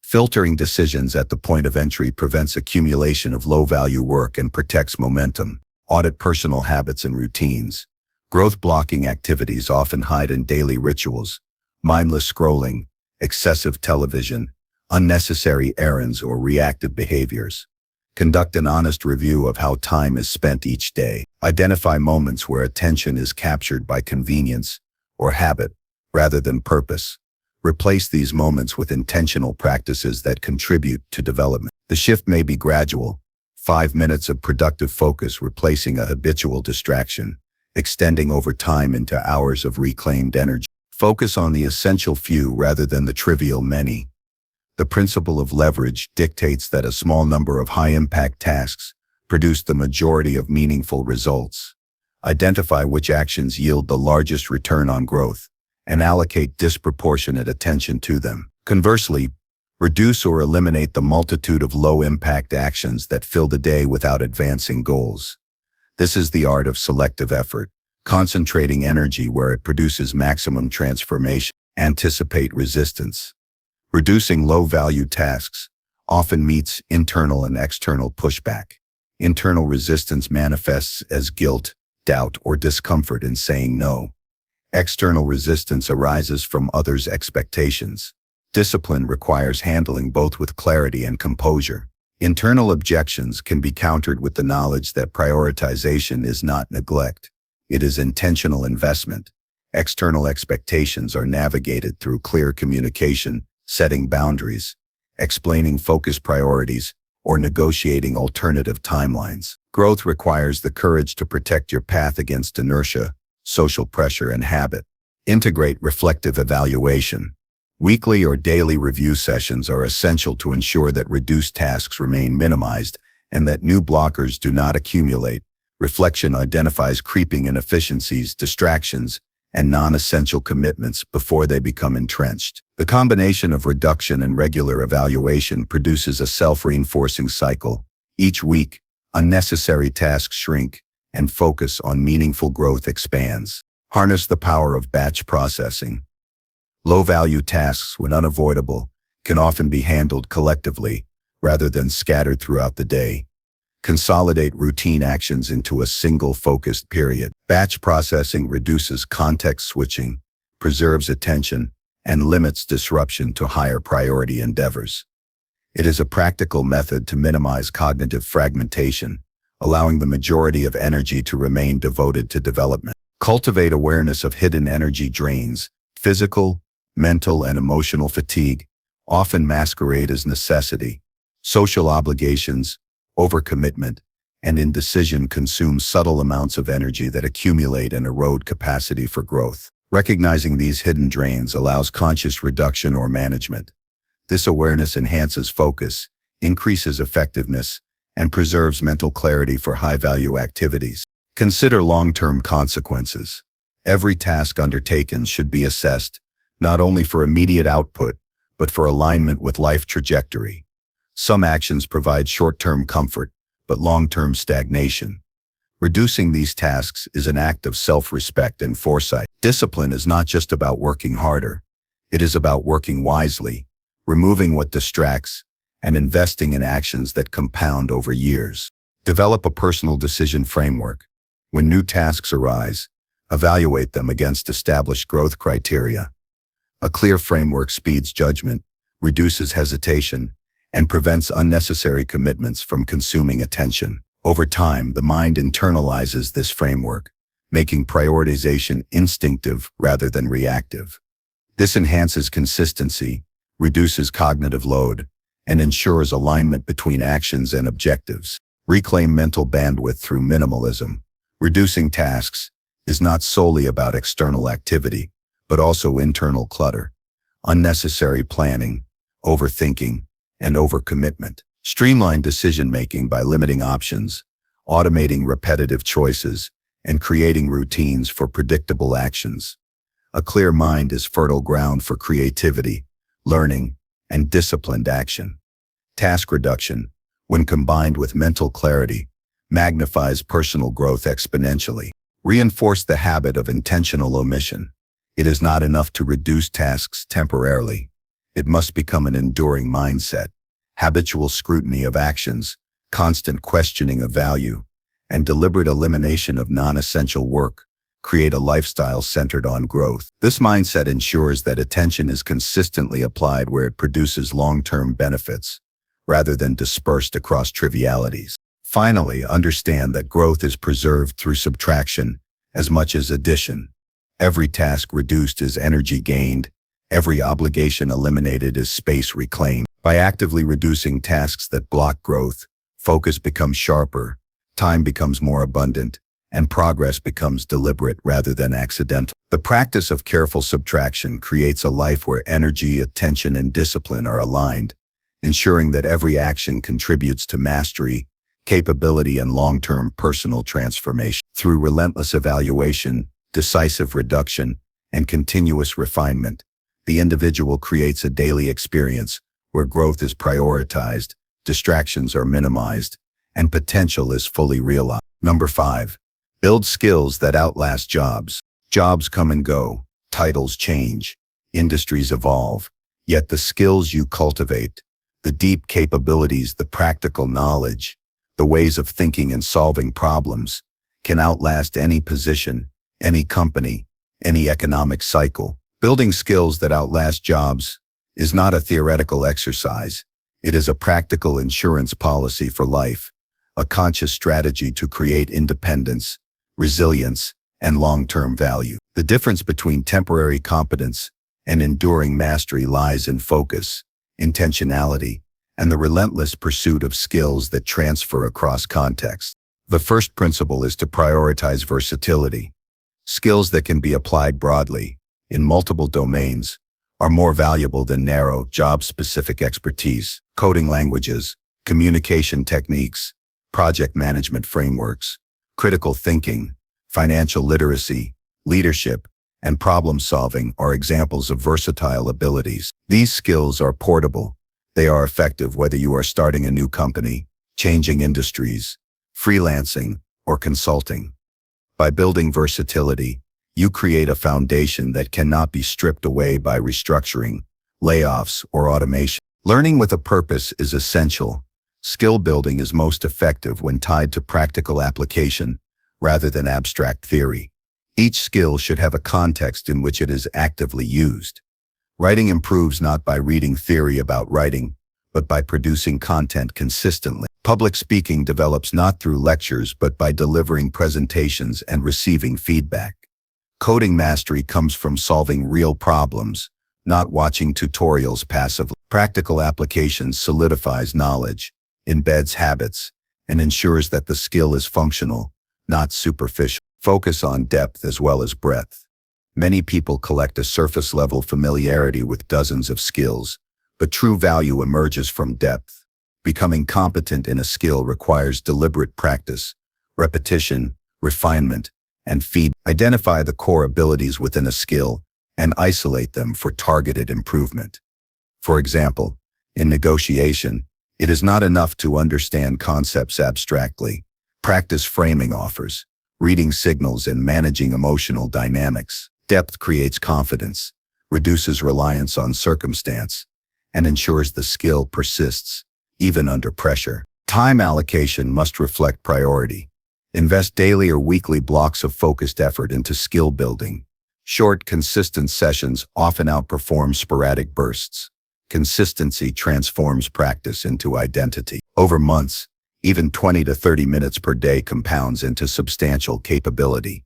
Filtering decisions at the point of entry prevents accumulation of low-value work and protects momentum. Audit personal habits and routines. Growth-blocking activities often hide in daily rituals, mindless scrolling, excessive television, unnecessary errands, or reactive behaviors. Conduct an honest review of how time is spent each day. Identify moments where attention is captured by convenience or habit rather than purpose. Replace these moments with intentional practices that contribute to development. The shift may be gradual. 5 minutes of productive focus replacing a habitual distraction, extending over time into hours of reclaimed energy. Focus on the essential few rather than the trivial many. The principle of leverage dictates that a small number of high-impact tasks produce the majority of meaningful results. Identify which actions yield the largest return on growth and allocate disproportionate attention to them. Conversely, reduce or eliminate the multitude of low-impact actions that fill the day without advancing goals. This is the art of selective effort, concentrating energy where it produces maximum transformation. Anticipate resistance. Reducing low-value tasks often meets internal and external pushback. Internal resistance manifests as guilt, doubt, or discomfort in saying no. External resistance arises from others' expectations. Discipline requires handling both with clarity and composure. Internal objections can be countered with the knowledge that prioritization is not neglect. It is intentional investment. External expectations are navigated through clear communication, setting boundaries, explaining focus priorities, or negotiating alternative timelines. Growth requires the courage to protect your path against inertia, social pressure, and habit. Integrate reflective evaluation. Weekly or daily review sessions are essential to ensure that reduced tasks remain minimized and that new blockers do not accumulate. Reflection identifies creeping inefficiencies, distractions, and non-essential commitments before they become entrenched. The combination of reduction and regular evaluation produces a self-reinforcing cycle. Each week, unnecessary tasks shrink, and focus on meaningful growth expands. Harness the power of batch processing. Low-value tasks, when unavoidable, can often be handled collectively rather than scattered throughout the day. Consolidate routine actions into a single focused period. Batch processing reduces context switching, preserves attention, and limits disruption to higher priority endeavors. It is a practical method to minimize cognitive fragmentation, allowing the majority of energy to remain devoted to development. Cultivate awareness of hidden energy drains. Physical, mental, and emotional fatigue often masquerade as necessity. Social obligations, overcommitment, and indecision consume subtle amounts of energy that accumulate and erode capacity for growth. Recognizing these hidden drains allows conscious reduction or management. This awareness enhances focus, increases effectiveness, and preserves mental clarity for high-value activities. Consider long-term consequences. Every task undertaken should be assessed, not only for immediate output, but for alignment with life trajectory. Some actions provide short-term comfort, but long-term stagnation. Reducing these tasks is an act of self-respect and foresight. Discipline is not just about working harder. It is about working wisely, removing what distracts, and investing in actions that compound over years. Develop a personal decision framework. When new tasks arise, evaluate them against established growth criteria. A clear framework speeds judgment, reduces hesitation, and prevents unnecessary commitments from consuming attention. Over time, the mind internalizes this framework, making prioritization instinctive rather than reactive. This enhances consistency, reduces cognitive load, and ensures alignment between actions and objectives. Reclaim mental bandwidth through minimalism. Reducing tasks is not solely about external activity, but also internal clutter, unnecessary planning, overthinking, and overcommitment. Streamline decision-making by limiting options, automating repetitive choices, and creating routines for predictable actions. A clear mind is fertile ground for creativity, learning, and disciplined action. Task reduction, when combined with mental clarity, magnifies personal growth exponentially. Reinforce the habit of intentional omission. It is not enough to reduce tasks temporarily. It must become an enduring mindset. Habitual scrutiny of actions, constant questioning of value, and deliberate elimination of non-essential work create a lifestyle centered on growth. This mindset ensures that attention is consistently applied where it produces long-term benefits, rather than dispersed across trivialities. Finally, understand that growth is preserved through subtraction as much as addition. Every task reduced is energy gained. Every obligation eliminated is space reclaimed. By actively reducing tasks that block growth, focus becomes sharper, time becomes more abundant, and progress becomes deliberate rather than accidental. The practice of careful subtraction creates a life where energy, attention, and discipline are aligned, ensuring that every action contributes to mastery, capability, and long-term personal transformation. Through relentless evaluation, decisive reduction, and continuous refinement, the individual creates a daily experience where growth is prioritized, distractions are minimized, and potential is fully realized. Number 5. Build skills that outlast jobs. Jobs come and go, titles change, industries evolve, yet the skills you cultivate, the deep capabilities, the practical knowledge, the ways of thinking and solving problems, can outlast any position, any company, any economic cycle. Building skills that outlast jobs is not a theoretical exercise. It is a practical insurance policy for life, a conscious strategy to create independence, resilience, and long-term value. The difference between temporary competence and enduring mastery lies in focus, intentionality, and the relentless pursuit of skills that transfer across contexts. The first principle is to prioritize versatility. Skills that can be applied broadly, in multiple domains, are more valuable than narrow, job-specific expertise. Coding languages, communication techniques, project management frameworks, critical thinking, financial literacy, leadership, and problem-solving are examples of versatile abilities. These skills are portable. They are effective whether you are starting a new company, changing industries, freelancing, or consulting. By building versatility, you create a foundation that cannot be stripped away by restructuring, layoffs, or automation. Learning with a purpose is essential. Skill building is most effective when tied to practical application rather than abstract theory. Each skill should have a context in which it is actively used. Writing improves not by reading theory about writing, but by producing content consistently. Public speaking develops not through lectures but by delivering presentations and receiving feedback. Coding mastery comes from solving real problems, not watching tutorials passively. Practical application solidifies knowledge, embeds habits, and ensures that the skill is functional, not superficial. Focus on depth as well as breadth. Many people collect a surface-level familiarity with dozens of skills, but true value emerges from depth. Becoming competent in a skill requires deliberate practice, repetition, refinement, and feedback. Identify the core abilities within a skill and isolate them for targeted improvement. For example, in negotiation, it is not enough to understand concepts abstractly. Practice framing offers, reading signals, and managing emotional dynamics. Depth creates confidence, reduces reliance on circumstance, and ensures the skill persists, even under pressure. Time allocation must reflect priority. Invest daily or weekly blocks of focused effort into skill building. Short, consistent sessions often outperform sporadic bursts. Consistency transforms practice into identity. Over months, even 20 to 30 minutes per day compounds into substantial capability.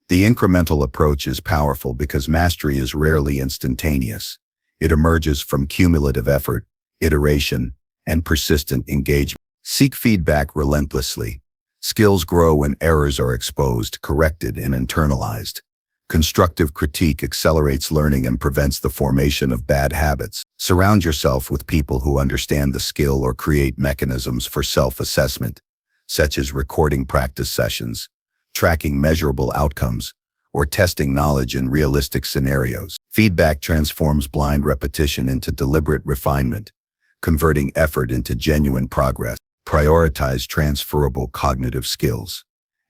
The incremental approach is powerful because mastery is rarely instantaneous. It emerges from cumulative effort, iteration, and persistent engagement. Seek feedback relentlessly. Skills grow when errors are exposed, corrected, and internalized. Constructive critique accelerates learning and prevents the formation of bad habits. Surround yourself with people who understand the skill or create mechanisms for self-assessment, such as recording practice sessions, tracking measurable outcomes, or testing knowledge in realistic scenarios. Feedback transforms blind repetition into deliberate refinement, converting effort into genuine progress. Prioritize transferable cognitive skills.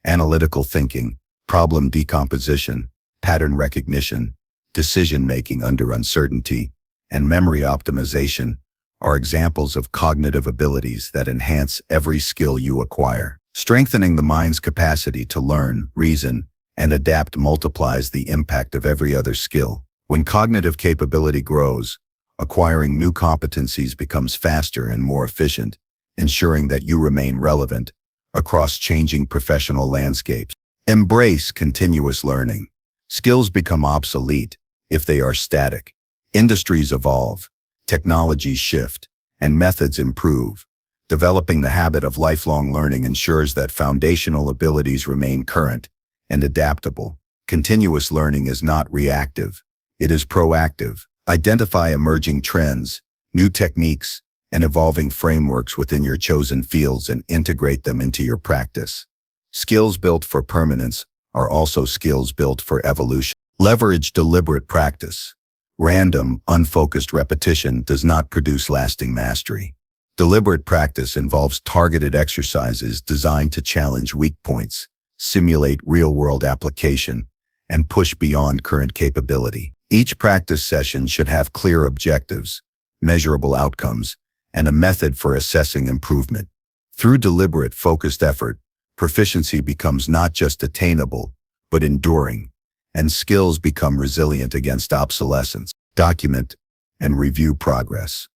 Analytical thinking, problem decomposition, pattern recognition, decision-making under uncertainty, and memory optimization are examples of cognitive abilities that enhance every skill you acquire. Strengthening the mind's capacity to learn, reason, and adapt multiplies the impact of every other skill. When cognitive capability grows, acquiring new competencies becomes faster and more efficient, ensuring that you remain relevant across changing professional landscapes. Embrace continuous learning. Skills become obsolete if they are static. Industries evolve, technologies shift, and methods improve. Developing the habit of lifelong learning ensures that foundational abilities remain current and adaptable. Continuous learning is not reactive. It is proactive. Identify emerging trends, new techniques, and evolving frameworks within your chosen fields and integrate them into your practice. Skills built for permanence are also skills built for evolution. Leverage deliberate practice. Random, unfocused repetition does not produce lasting mastery. Deliberate practice involves targeted exercises designed to challenge weak points, simulate real-world application, and push beyond current capability. Each practice session should have clear objectives, measurable outcomes, and a method for assessing improvement. Through deliberate, focused effort, proficiency becomes not just attainable, but enduring, and skills become resilient against obsolescence. Document and review progress.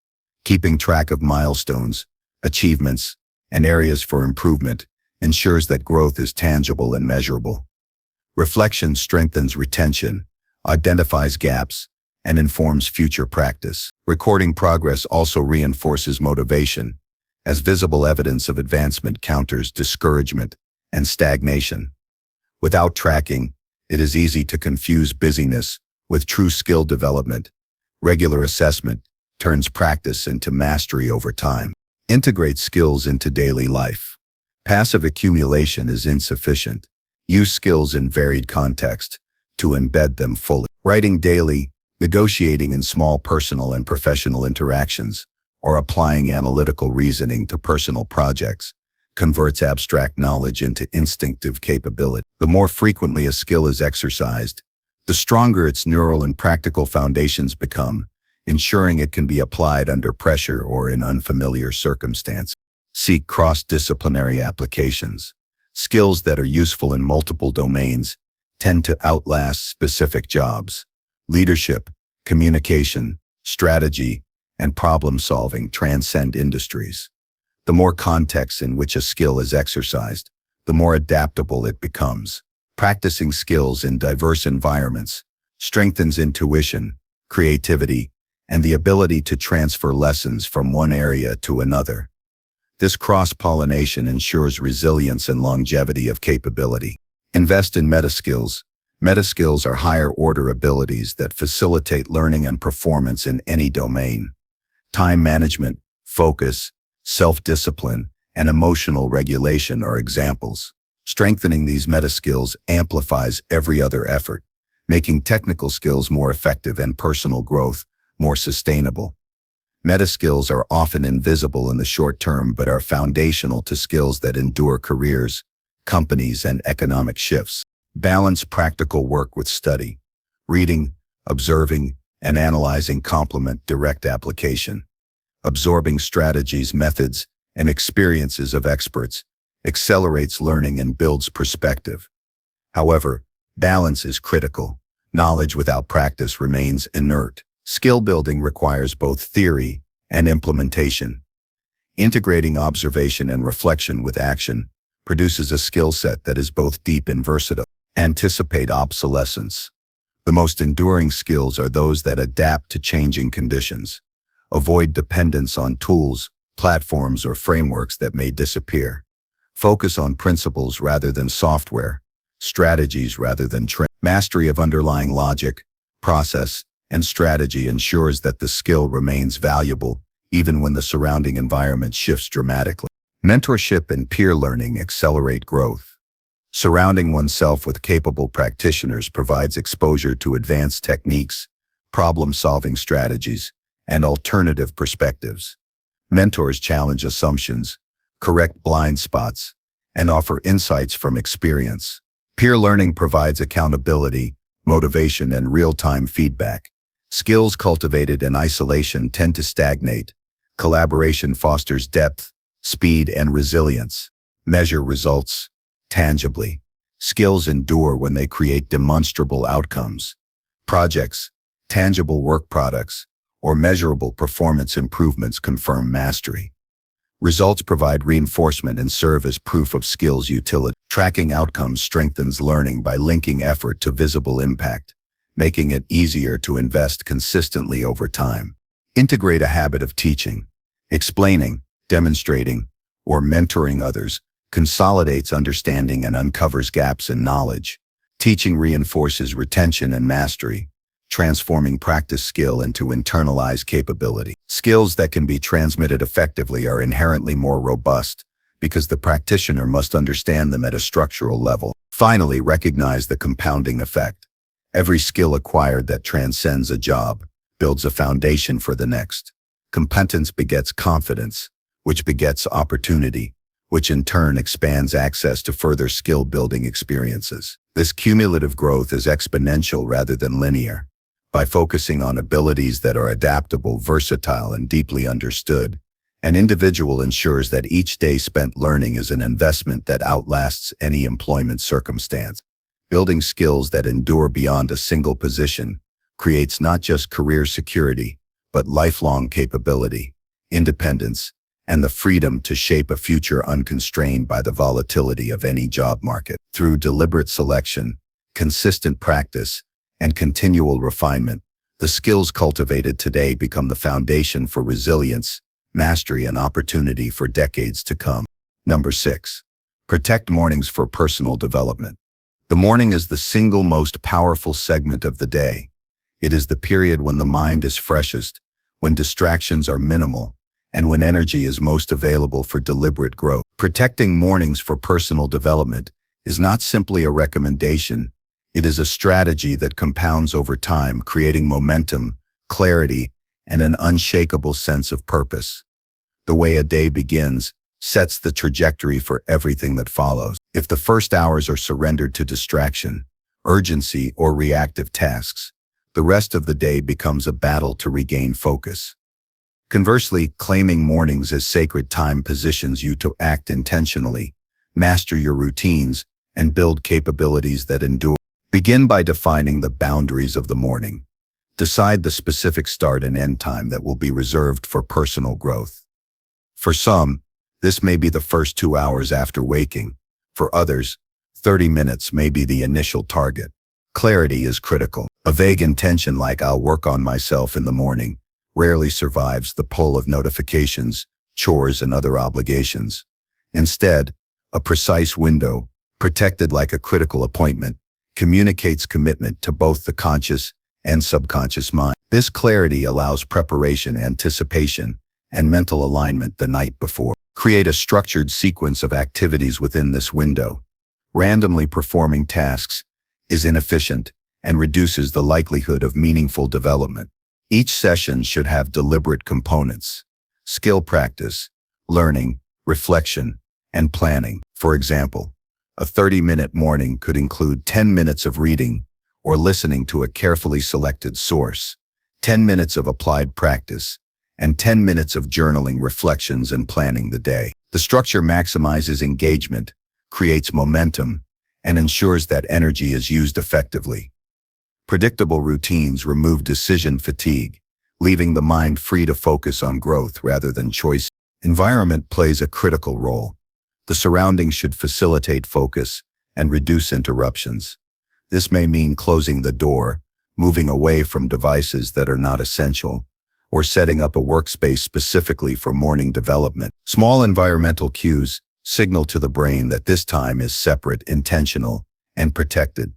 Keeping track of milestones, achievements, and areas for improvement ensures that growth is tangible and measurable. Reflection strengthens retention, identifies gaps, and informs future practice. Recording progress also reinforces motivation, as visible evidence of advancement counters discouragement and stagnation. Without tracking, it is easy to confuse busyness with true skill development. Regular assessment turns practice into mastery over time. Integrate skills into daily life. Passive accumulation is insufficient. Use skills in varied context to embed them fully. Writing daily, negotiating in small personal and professional interactions, or applying analytical reasoning to personal projects converts abstract knowledge into instinctive capability. The more frequently a skill is exercised, the stronger its neural and practical foundations become, ensuring it can be applied under pressure or in unfamiliar circumstances. Seek cross-disciplinary applications. Skills that are useful in multiple domains tend to outlast specific jobs. Leadership, communication, strategy, and problem-solving transcend industries. The more contexts in which a skill is exercised, the more adaptable it becomes. Practicing skills in diverse environments strengthens intuition, creativity, and the ability to transfer lessons from one area to another. This cross-pollination ensures resilience and longevity of capability. Invest in metaskills. Metaskills are higher-order abilities that facilitate learning and performance in any domain. Time management, focus, self-discipline, and emotional regulation are examples. Strengthening these metaskills amplifies every other effort, making technical skills more effective and personal growth more sustainable. Metaskills are often invisible in the short term but are foundational to skills that endure careers, companies, and economic shifts. Balance practical work with study. Reading, observing, and analyzing complement direct application. Absorbing strategies, methods, and experiences of experts accelerates learning and builds perspective. However, balance is critical. Knowledge without practice remains inert. Skill building requires both theory and implementation. Integrating observation and reflection with action produces a skill set that is both deep and versatile. Anticipate obsolescence. The most enduring skills are those that adapt to changing conditions. Avoid dependence on tools, platforms, or frameworks that may disappear. Focus on principles rather than software, strategies rather than trends. Mastery of underlying logic, process, and strategy ensures that the skill remains valuable even when the surrounding environment shifts dramatically. Mentorship and peer learning accelerate growth. Surrounding oneself with capable practitioners provides exposure to advanced techniques, problem-solving strategies, and alternative perspectives. Mentors challenge assumptions, correct blind spots, and offer insights from experience. Peer learning provides accountability, motivation, and real-time feedback. Skills cultivated in isolation tend to stagnate. Collaboration fosters depth, speed, and resilience. Measure results tangibly. Skills endure when they create demonstrable outcomes. Projects, tangible work products, or measurable performance improvements confirm mastery. Results provide reinforcement and serve as proof of skills utility. Tracking outcomes strengthens learning by linking effort to visible impact, making it easier to invest consistently over time. Integrate a habit of teaching. Explaining, demonstrating, or mentoring others consolidates understanding and uncovers gaps in knowledge. Teaching reinforces retention and mastery, transforming practice skill into internalized capability. Skills that can be transmitted effectively are inherently more robust because the practitioner must understand them at a structural level. Finally, recognize the compounding effect. Every skill acquired that transcends a job builds a foundation for the next. Competence begets confidence, which begets opportunity, which in turn expands access to further skill-building experiences. This cumulative growth is exponential rather than linear. By focusing on abilities that are adaptable, versatile, and deeply understood, an individual ensures that each day spent learning is an investment that outlasts any employment circumstance. Building skills that endure beyond a single position creates not just career security, but lifelong capability, independence, and the freedom to shape a future unconstrained by the volatility of any job market. Through deliberate selection, consistent practice, and continual refinement, the skills cultivated today become the foundation for resilience, mastery, and opportunity for decades to come. Number 6. Protect mornings for personal development. The morning is the single most powerful segment of the day. It is the period when the mind is freshest, when distractions are minimal, and when energy is most available for deliberate growth. Protecting mornings for personal development is not simply a recommendation. It is a strategy that compounds over time, creating momentum, clarity, and an unshakable sense of purpose. The way a day begins sets the trajectory for everything that follows. If the first hours are surrendered to distraction, urgency, or reactive tasks, the rest of the day becomes a battle to regain focus. Conversely, claiming mornings as sacred time positions you to act intentionally, master your routines, and build capabilities that endure. Begin by defining the boundaries of the morning. Decide the specific start and end time that will be reserved for personal growth. For some, this may be the first 2 hours after waking. For others, 30 minutes may be the initial target. Clarity is critical. A vague intention like "I'll work on myself in the morning" rarely survives the pull of notifications, chores, and other obligations. Instead, a precise window, protected like a critical appointment, communicates commitment to both the conscious and subconscious mind. This clarity allows preparation, anticipation, and mental alignment the night before. Create a structured sequence of activities within this window. Randomly performing tasks is inefficient and reduces the likelihood of meaningful development. Each session should have deliberate components: skill practice, learning, reflection, and planning. For example, a 30-minute morning could include 10 minutes of reading or listening to a carefully selected source, 10 minutes of applied practice, and 10 minutes of journaling, reflections, and planning the day. The structure maximizes engagement, creates momentum, and ensures that energy is used effectively. Predictable routines remove decision fatigue, leaving the mind free to focus on growth rather than choice. Environment plays a critical role. The surroundings should facilitate focus and reduce interruptions. This may mean closing the door, moving away from devices that are not essential, or setting up a workspace specifically for morning development. Small environmental cues signal to the brain that this time is separate, intentional, and protected.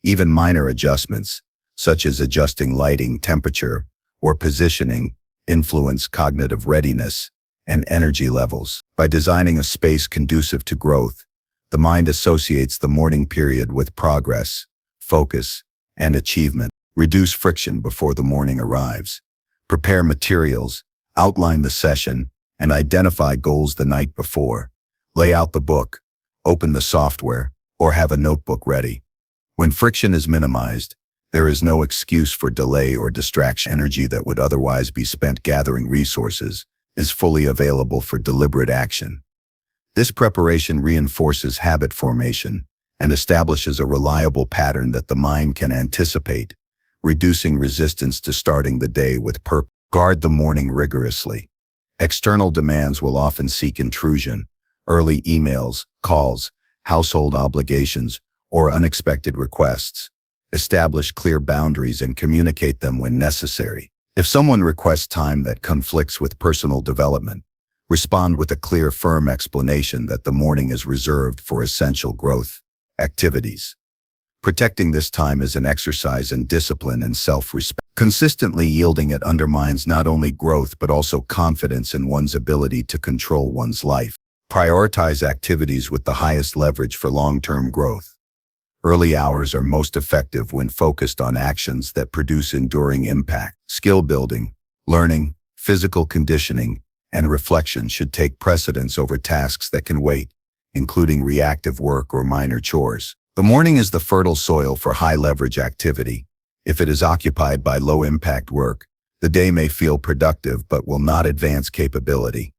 Even minor adjustments, such as adjusting lighting, temperature, or positioning, influence cognitive readiness and energy levels. By designing a space conducive to growth, the mind associates the morning period with progress, focus, and achievement. Reduce friction before the morning arrives. Prepare materials, outline the session, and identify goals the night before. Lay out the book, open the software, or have a notebook ready. When friction is minimized, there is no excuse for delay or distraction. Energy that would otherwise be spent gathering resources is fully available for deliberate action. This preparation reinforces habit formation and establishes a reliable pattern that the mind can anticipate, reducing resistance to starting the day with purpose. Guard the morning rigorously. External demands will often seek intrusion: early emails, calls, household obligations, or unexpected requests. Establish clear boundaries and communicate them when necessary. If someone requests time that conflicts with personal development, respond with a clear, firm explanation that the morning is reserved for essential growth activities. Protecting this time is an exercise in discipline and self-respect. Consistently yielding it undermines not only growth but also confidence in one's ability to control one's life. Prioritize activities with the highest leverage for long-term growth. Early hours are most effective when focused on actions that produce enduring impact. Skill building, learning, physical conditioning, and reflection should take precedence over tasks that can wait, including reactive work or minor chores. The morning is the fertile soil for high-leverage activity. If it is occupied by low-impact work, the day may feel productive but will not advance capability.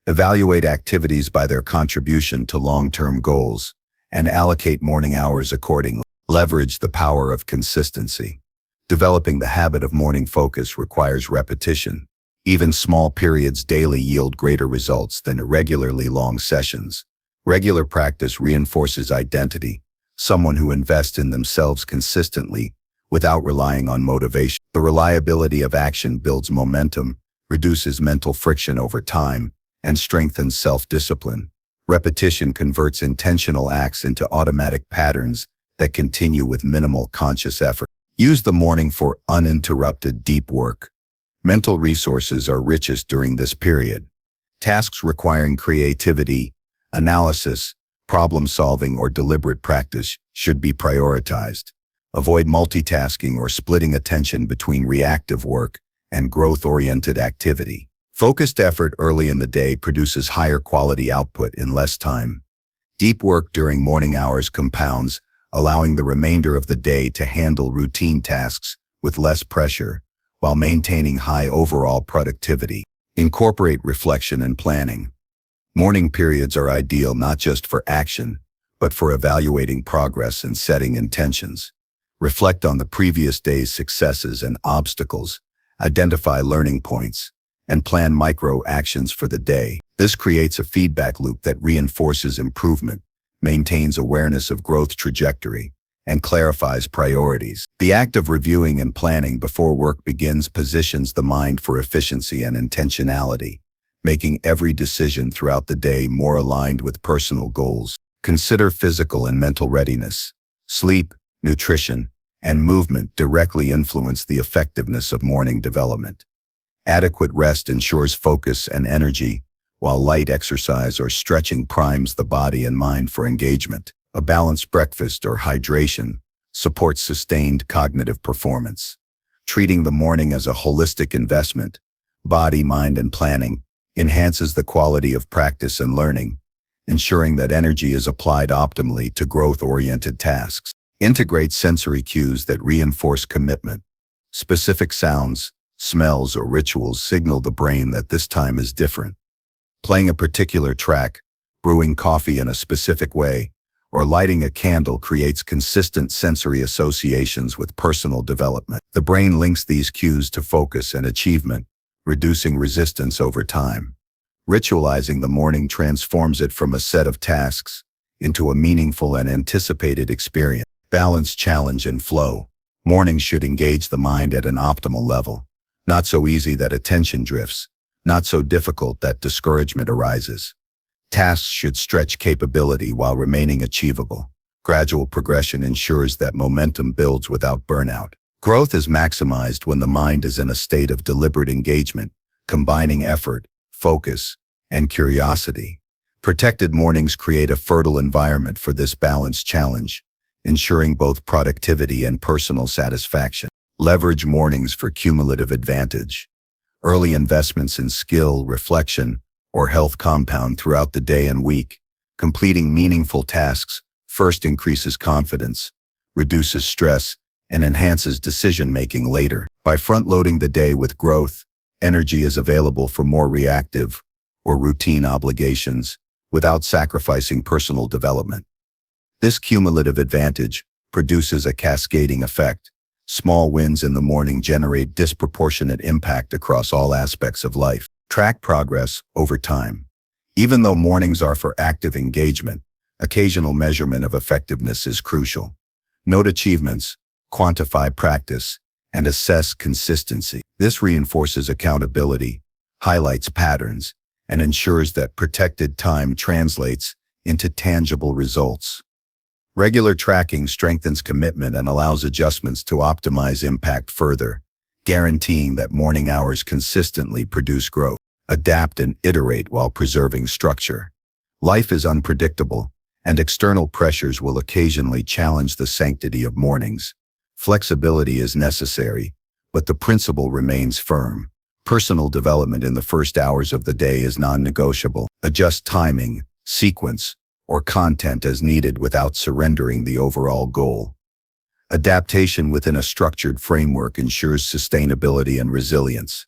Evaluate activities by their contribution to long-term goals and allocate morning hours accordingly. Leverage the power of consistency. Developing the habit of morning focus requires repetition. Even small periods daily yield greater results than irregularly long sessions. Regular practice reinforces identity. Someone who invests in themselves consistently without relying on motivation. The reliability of action builds momentum, reduces mental friction over time, and strengthens self-discipline. Repetition converts intentional acts into automatic patterns that continue with minimal conscious effort. Use the morning for uninterrupted deep work. Mental resources are richest during this period. Tasks requiring creativity, analysis, problem-solving, or deliberate practice should be prioritized. Avoid multitasking or splitting attention between reactive work and growth-oriented activity. Focused effort early in the day produces higher quality output in less time. Deep work during morning hours compounds, allowing the remainder of the day to handle routine tasks with less pressure while maintaining high overall productivity. Incorporate reflection and planning. Morning periods are ideal not just for action, but for evaluating progress and setting intentions. Reflect on the previous day's successes and obstacles, identify learning points, and plan micro-actions for the day. This creates a feedback loop that reinforces improvement, maintains awareness of growth trajectory, and clarifies priorities. The act of reviewing and planning before work begins positions the mind for efficiency and intentionality, making every decision throughout the day more aligned with personal goals. Consider physical and mental readiness. Sleep, nutrition, and movement directly influence the effectiveness of morning development. Adequate rest ensures focus and energy, while light exercise or stretching primes the body and mind for engagement. A balanced breakfast or hydration supports sustained cognitive performance. Treating the morning as a holistic investment, body, mind, and planning, enhances the quality of practice and learning, ensuring that energy is applied optimally to growth-oriented tasks. Integrate sensory cues that reinforce commitment. Specific sounds, smells, or rituals signal the brain that this time is different. Playing a particular track, brewing coffee in a specific way, or lighting a candle creates consistent sensory associations with personal development. The brain links these cues to focus and achievement, reducing resistance over time. Ritualizing the morning transforms it from a set of tasks into a meaningful and anticipated experience. Balance, challenge, and flow. Mornings should engage the mind at an optimal level. Not so easy that attention drifts, not so difficult that discouragement arises. Tasks should stretch capability while remaining achievable. Gradual progression ensures that momentum builds without burnout. Growth is maximized when the mind is in a state of deliberate engagement, combining effort, focus, and curiosity. Protected mornings create a fertile environment for this balanced challenge, ensuring both productivity and personal satisfaction. Leverage mornings for cumulative advantage. Early investments in skill, reflection, or health compound throughout the day and week. Completing meaningful tasks first increases confidence, reduces stress, and enhances decision-making later. By front-loading the day with growth, energy is available for more reactive or routine obligations without sacrificing personal development. This cumulative advantage produces a cascading effect. Small wins in the morning generate disproportionate impact across all aspects of life. Track progress over time. Even though mornings are for active engagement, occasional measurement of effectiveness is crucial. Note achievements, quantify practice, and assess consistency. This reinforces accountability, highlights patterns, and ensures that protected time translates into tangible results. Regular tracking strengthens commitment and allows adjustments to optimize impact further, guaranteeing that morning hours consistently produce growth. Adapt and iterate while preserving structure. Life is unpredictable, and external pressures will occasionally challenge the sanctity of mornings. Flexibility is necessary, but the principle remains firm. Personal development in the first hours of the day is non-negotiable. Adjust timing, sequence, or content as needed without surrendering the overall goal. Adaptation within a structured framework ensures sustainability and resilience,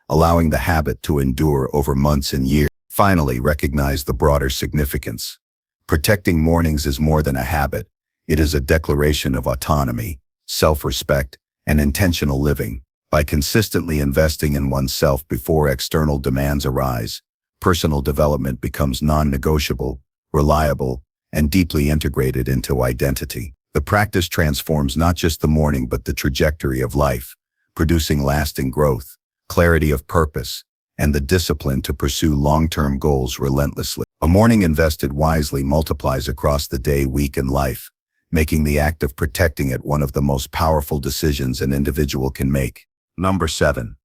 allowing the habit to endure over months and years. Finally, recognize the broader significance. Protecting mornings is more than a habit. It is a declaration of autonomy, self-respect, and intentional living. By consistently investing in oneself before external demands arise, personal development becomes non-negotiable, reliable, and deeply integrated into identity. The practice transforms not just the morning but the trajectory of life, producing lasting growth, clarity of purpose, and the discipline to pursue long-term goals relentlessly. A morning invested wisely multiplies across the day, week, and life, making the act of protecting it one of the most powerful decisions an individual can make. Number 7.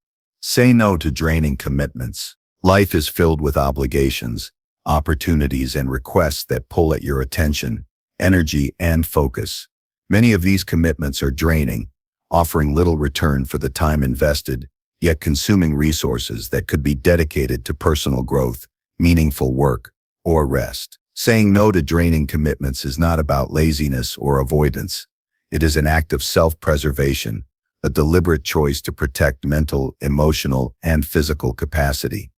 Say no to draining commitments. Life is filled with obligations, opportunities, and requests that pull at your attention, energy, and focus. Many of these commitments are draining, offering little return for the time invested, yet consuming resources that could be dedicated to personal growth, meaningful work, or rest. Saying no to draining commitments is not about laziness or avoidance. It is an act of self-preservation, a deliberate choice to protect mental, emotional, and physical capacity.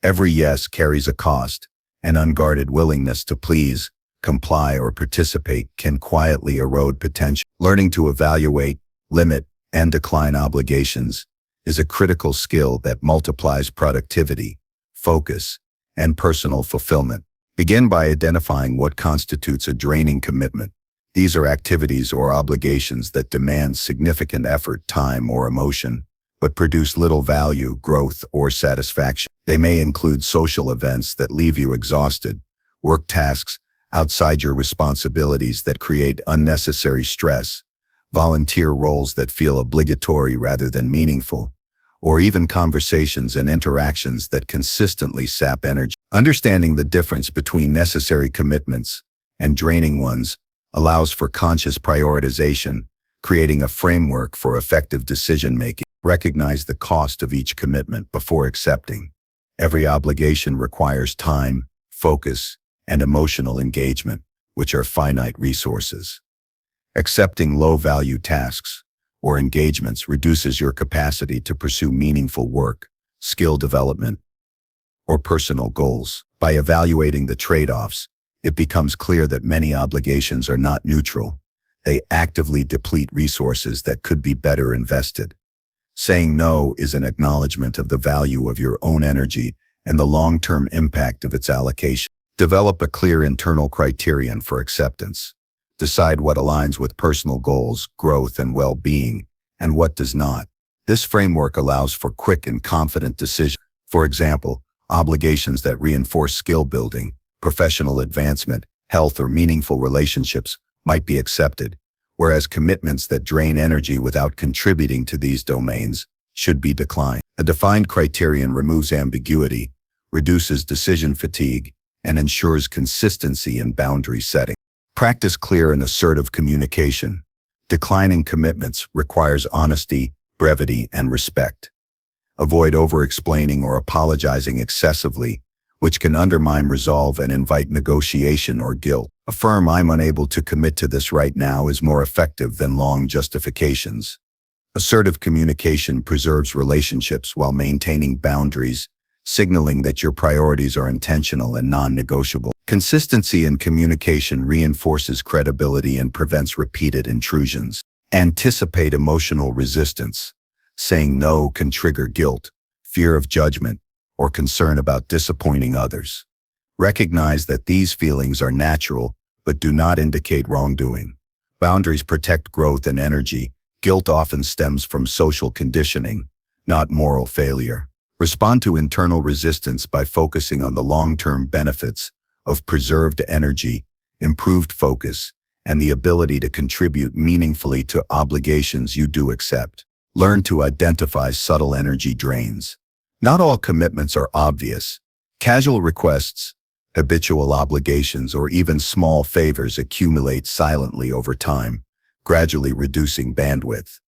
Every yes carries a cost. An unguarded willingness to please, comply, or participate can quietly erode potential. Learning to evaluate, limit, and decline obligations is a critical skill that multiplies productivity, focus, and personal fulfillment. Begin by identifying what constitutes a draining commitment. These are activities or obligations that demand significant effort, time, or emotion, but produce little value, growth, or satisfaction. They may include social events that leave you exhausted, work tasks outside your responsibilities that create unnecessary stress, volunteer roles that feel obligatory rather than meaningful, or even conversations and interactions that consistently sap energy. Understanding the difference between necessary commitments and draining ones allows for conscious prioritization, creating a framework for effective decision-making. Recognize the cost of each commitment before accepting. Every obligation requires time, focus, and emotional engagement, which are finite resources. Accepting low-value tasks or engagements reduces your capacity to pursue meaningful work, skill development, or personal goals. By evaluating the trade-offs, it becomes clear that many obligations are not neutral. They actively deplete resources that could be better invested. Saying no is an acknowledgement of the value of your own energy and the long-term impact of its allocation. Develop a clear internal criterion for acceptance. Decide what aligns with personal goals, growth, and well-being, and what does not. This framework allows for quick and confident decisions. For example, obligations that reinforce skill building, professional advancement, health, or meaningful relationships might be accepted, whereas commitments that drain energy without contributing to these domains should be declined. A defined criterion removes ambiguity, reduces decision fatigue, and ensures consistency in boundary setting. Practice clear and assertive communication. Declining commitments requires honesty, brevity, and respect. Avoid over-explaining or apologizing excessively, which can undermine resolve and invite negotiation or guilt. Affirm "I'm unable to commit to this right now" is more effective than long justifications. Assertive communication preserves relationships while maintaining boundaries, signaling that your priorities are intentional and non-negotiable. Consistency in communication reinforces credibility and prevents repeated intrusions. Anticipate emotional resistance. Saying no can trigger guilt, fear of judgment, or concern about disappointing others. Recognize that these feelings are natural, but do not indicate wrongdoing. Boundaries protect growth and energy. Guilt often stems from social conditioning, not moral failure. Respond to internal resistance by focusing on the long-term benefits of preserved energy, improved focus, and the ability to contribute meaningfully to obligations you do accept. Learn to identify subtle energy drains. Not all commitments are obvious. Casual requests, habitual obligations, or even small favors accumulate silently over time, gradually reducing bandwidth.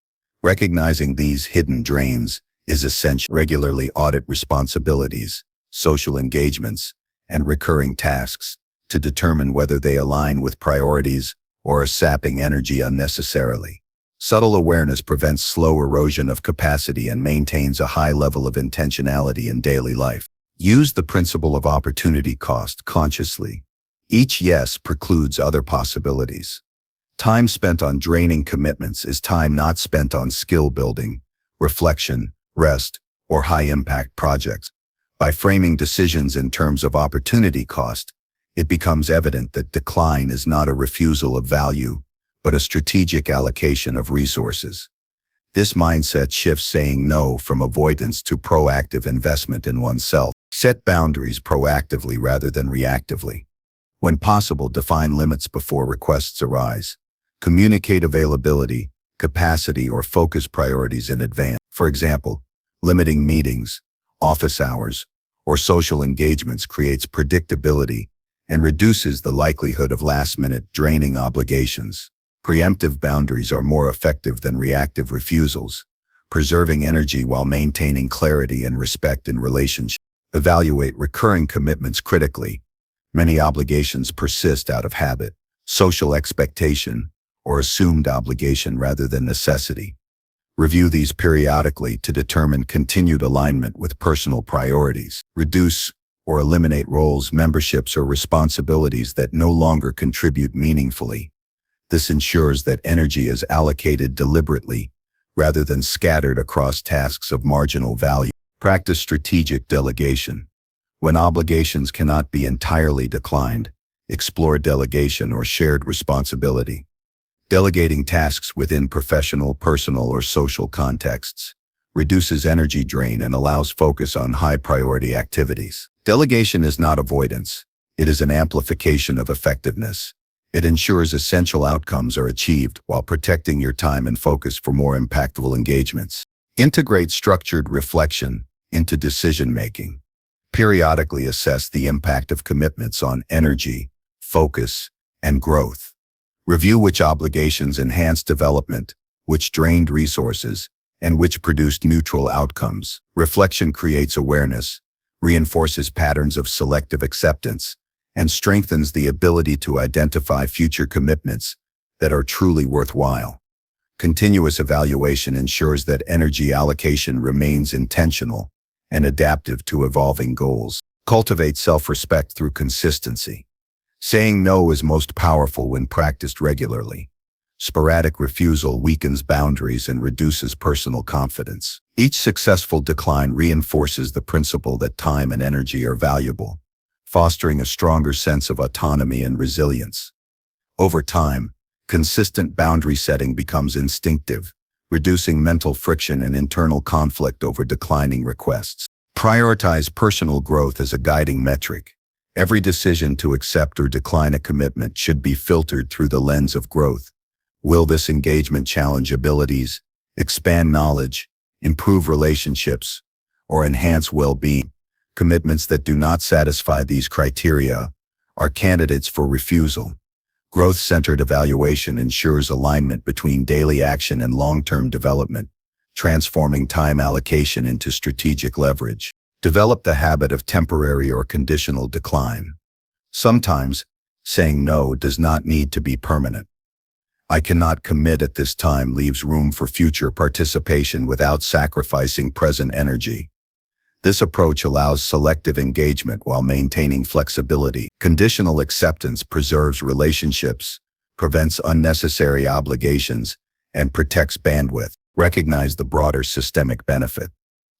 Recognizing these hidden drains is essential. Regularly audit responsibilities, social engagements, and recurring tasks to determine whether they align with priorities or are sapping energy unnecessarily. Subtle awareness prevents slow erosion of capacity and maintains a high level of intentionality in daily life. Use the principle of opportunity cost consciously. Each yes precludes other possibilities. Time spent on draining commitments is time not spent on skill building, reflection, rest, or high-impact projects. By framing decisions in terms of opportunity cost, it becomes evident that decline is not a refusal of value, but a strategic allocation of resources. This mindset shifts saying no from avoidance to proactive investment in oneself. Set boundaries proactively rather than reactively. When possible, define limits before requests arise. Communicate availability, capacity, or focus priorities in advance. For example, limiting meetings, office hours, or social engagements creates predictability and reduces the likelihood of last-minute draining obligations. Preemptive boundaries are more effective than reactive refusals, preserving energy while maintaining clarity and respect in relationships. Evaluate recurring commitments critically. Many obligations persist out of habit, social expectation, or assumed obligation rather than necessity. Review these periodically to determine continued alignment with personal priorities. Reduce or eliminate roles, memberships, or responsibilities that no longer contribute meaningfully. This ensures that energy is allocated deliberately rather than scattered across tasks of marginal value. Practice strategic delegation. When obligations cannot be entirely declined, explore delegation or shared responsibility. Delegating tasks within professional, personal, or social contexts reduces energy drain, and allows focus on high-priority activities. Delegation is not avoidance. It is an amplification of effectiveness. It ensures essential outcomes are achieved while protecting your time and focus for more impactful engagements. Integrate structured reflection into decision-making. Periodically assess the impact of commitments on energy, focus, and growth. Review which obligations enhanced development, which drained resources, and which produced neutral outcomes. Reflection creates awareness, reinforces patterns of selective acceptance, and strengthens the ability to identify future commitments that are truly worthwhile. Continuous evaluation ensures that energy allocation remains intentional and adaptive to evolving goals. Cultivate self-respect through consistency. Saying no is most powerful when practiced regularly. Sporadic refusal weakens boundaries and reduces personal confidence. Each successful decline reinforces the principle that time and energy are valuable, fostering a stronger sense of autonomy and resilience. Over time, consistent boundary setting becomes instinctive, reducing mental friction and internal conflict over declining requests. Prioritize personal growth as a guiding metric. Every decision to accept or decline a commitment should be filtered through the lens of growth. Will this engagement challenge abilities, expand knowledge, improve relationships, or enhance well-being? Commitments that do not satisfy these criteria are candidates for refusal. Growth-centered evaluation ensures alignment between daily action and long-term development, transforming time allocation into strategic leverage. Develop the habit of temporary or conditional decline. Sometimes, saying no does not need to be permanent. "I cannot commit at this time" leaves room for future participation without sacrificing present energy. This approach allows selective engagement while maintaining flexibility. Conditional acceptance preserves relationships, prevents unnecessary obligations, and protects bandwidth. Recognize the broader systemic benefit.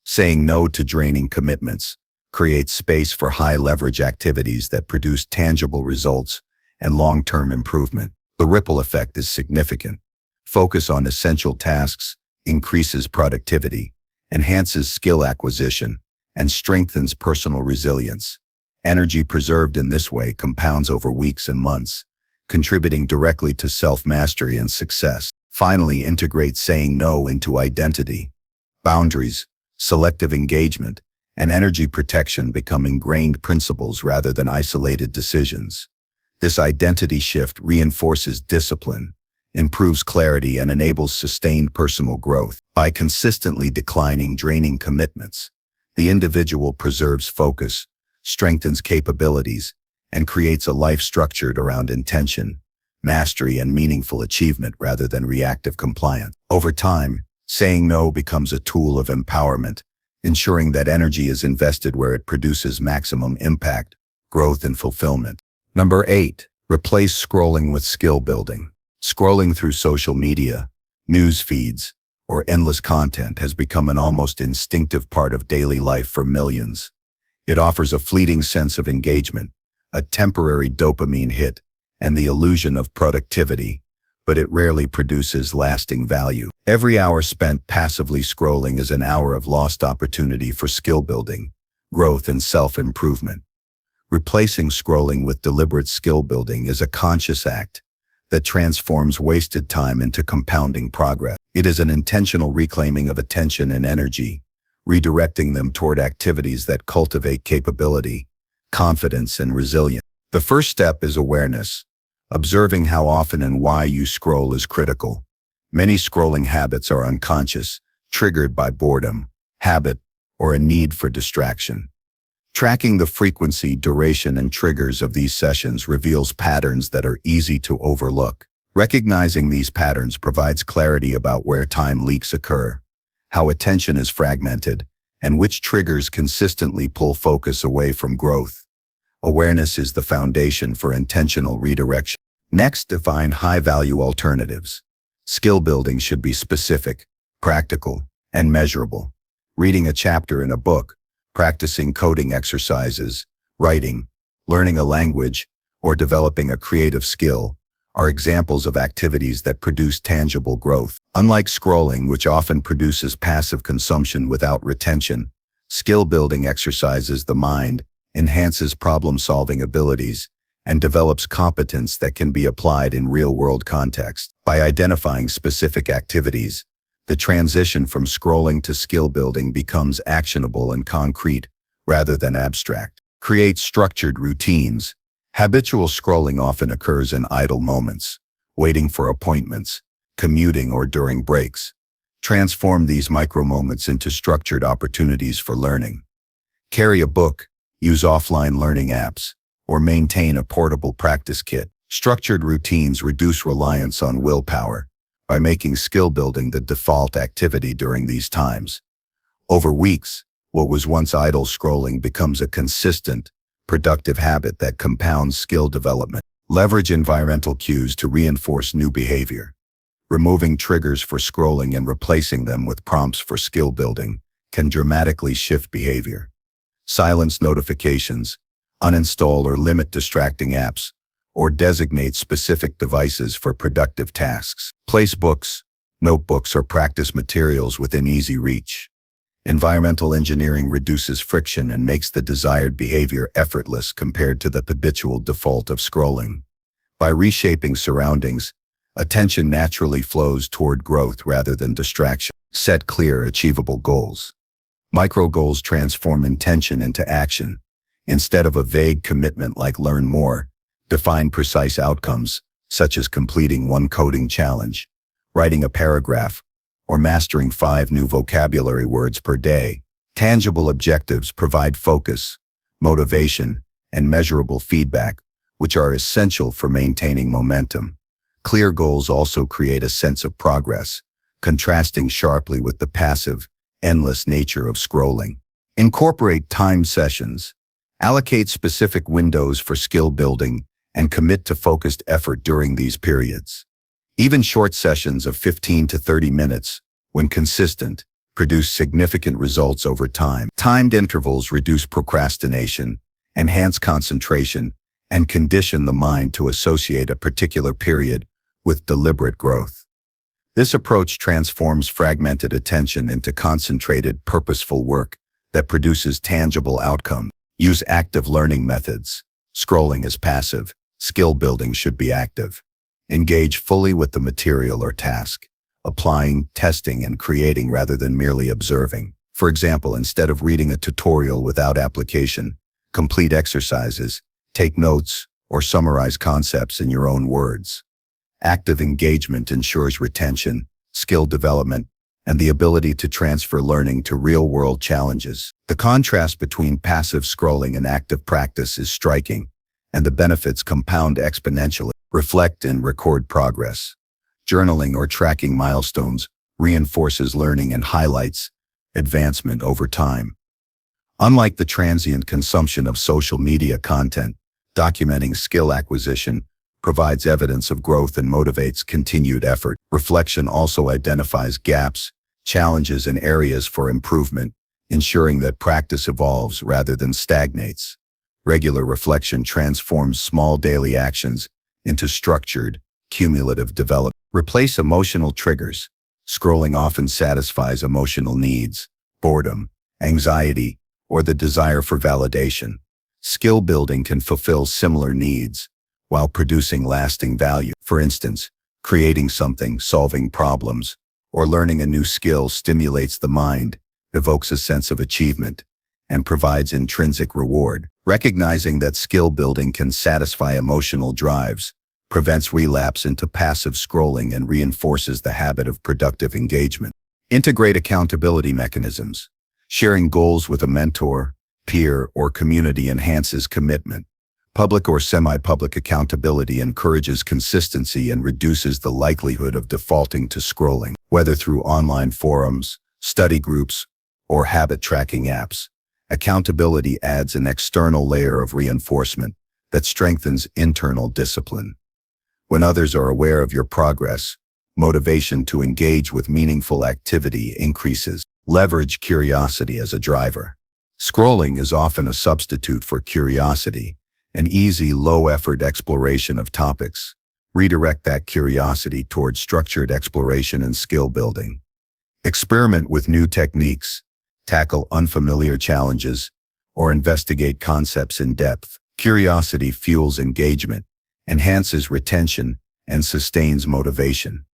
Saying no to draining commitments creates space for high-leverage activities that produce tangible results and long-term improvement. The ripple effect is significant. Focus on essential tasks increases productivity, enhances skill acquisition, and strengthens personal resilience. Energy preserved in this way compounds over weeks and months, contributing directly to self-mastery and success. Finally, integrate saying no into identity. Boundaries, selective engagement, and energy protection become ingrained principles rather than isolated decisions. This identity shift reinforces discipline, improves clarity, and enables sustained personal growth. By consistently declining draining commitments, the individual preserves focus, strengthens capabilities, and creates a life structured around intention, mastery, and meaningful achievement rather than reactive compliance. Over time, saying no becomes a tool of empowerment, ensuring that energy is invested where it produces maximum impact, growth, and fulfillment. Number 8. Replace scrolling with skill building. Scrolling through social media, news feeds, or endless content has become an almost instinctive part of daily life for millions. It offers a fleeting sense of engagement, a temporary dopamine hit, and the illusion of productivity, but it rarely produces lasting value. Every hour spent passively scrolling is an hour of lost opportunity for skill building, growth, and self-improvement. Replacing scrolling with deliberate skill building is a conscious act that transforms wasted time into compounding progress. It is an intentional reclaiming of attention and energy, redirecting them toward activities that cultivate capability, confidence, and resilience. The first step is awareness. Observing how often and why you scroll is critical. Many scrolling habits are unconscious, triggered by boredom, habit, or a need for distraction. Tracking the frequency, duration, and triggers of these sessions reveals patterns that are easy to overlook. Recognizing these patterns provides clarity about where time leaks occur, how attention is fragmented, and which triggers consistently pull focus away from growth. Awareness is the foundation for intentional redirection. Next, define high-value alternatives. Skill building should be specific, practical, and measurable. Reading a chapter in a book, practicing coding exercises, writing, learning a language, or developing a creative skill are examples of activities that produce tangible growth. Unlike scrolling, which often produces passive consumption without retention, skill-building exercises the mind, enhances problem-solving abilities, and develops competence that can be applied in real-world context. By identifying specific activities, the transition from scrolling to skill-building becomes actionable and concrete, rather than abstract. Create structured routines. Habitual scrolling often occurs in idle moments, waiting for appointments, commuting, or during breaks. Transform these micro-moments into structured opportunities for learning. Carry a book, use offline learning apps, or maintain a portable practice kit. Structured routines reduce reliance on willpower by making skill building the default activity during these times. Over weeks, what was once idle scrolling becomes a consistent, productive habit that compounds skill development. Leverage environmental cues to reinforce new behavior. Removing triggers for scrolling and replacing them with prompts for skill building can dramatically shift behavior. Silence notifications, uninstall or limit distracting apps, or designate specific devices for productive tasks. Place books, notebooks, or practice materials within easy reach. Environmental engineering reduces friction and makes the desired behavior effortless compared to the habitual default of scrolling. By reshaping surroundings, attention naturally flows toward growth rather than distraction. Set clear, achievable goals. Micro-goals transform intention into action. Instead of a vague commitment like learn more, define precise outcomes, such as completing one coding challenge, writing a paragraph, or mastering 5 new vocabulary words per day. Tangible objectives provide focus, motivation, and measurable feedback, which are essential for maintaining momentum. Clear goals also create a sense of progress, contrasting sharply with the passive, endless nature of scrolling. Incorporate timed sessions. Allocate specific windows for skill building and commit to focused effort during these periods. Even short sessions of 15 to 30 minutes, when consistent, produce significant results over time. Timed intervals reduce procrastination, enhance concentration, and condition the mind to associate a particular period with deliberate growth. This approach transforms fragmented attention into concentrated, purposeful work that produces tangible outcomes. Use active learning methods. Scrolling is passive. Skill building should be active. Engage fully with the material or task, applying, testing, and creating rather than merely observing. For example, instead of reading a tutorial without application, complete exercises, take notes, or summarize concepts in your own words. Active engagement ensures retention, skill development, and the ability to transfer learning to real-world challenges. The contrast between passive scrolling and active practice is striking, and the benefits compound exponentially. Reflect and record progress. Journaling or tracking milestones reinforces learning and highlights advancement over time. Unlike the transient consumption of social media content, documenting skill acquisition provides evidence of growth and motivates continued effort. Reflection also identifies gaps, challenges, and areas for improvement, ensuring that practice evolves rather than stagnates. Regular reflection transforms small daily actions into structured, cumulative development. Replace emotional triggers. Scrolling often satisfies emotional needs, boredom, anxiety, or the desire for validation. Skill building can fulfill similar needs while producing lasting value. For instance, creating something, solving problems, or learning a new skill stimulates the mind, evokes a sense of achievement, and provides intrinsic reward. Recognizing that skill building can satisfy emotional drives prevents relapse into passive scrolling and reinforces the habit of productive engagement. Integrate accountability mechanisms. Sharing goals with a mentor, peer, or community enhances commitment. Public or semi-public accountability encourages consistency and reduces the likelihood of defaulting to scrolling. Whether through online forums, study groups, or habit tracking apps, accountability adds an external layer of reinforcement that strengthens internal discipline. When others are aware of your progress, motivation to engage with meaningful activity increases. Leverage curiosity as a driver. Scrolling is often a substitute for curiosity, an easy, low-effort exploration of topics, Redirect that curiosity towards structured exploration and skill building. Experiment with new techniques, tackle unfamiliar challenges, or investigate concepts in depth. Curiosity fuels engagement, enhances retention, and sustains motivation.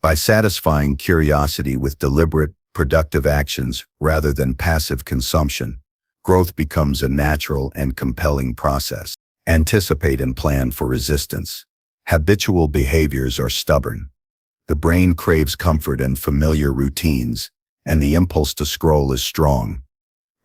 By satisfying curiosity with deliberate, productive actions rather than passive consumption, growth becomes a natural and compelling process. Anticipate and plan for resistance. Habitual behaviors are stubborn. The brain craves comfort and familiar routines, and the impulse to scroll is strong.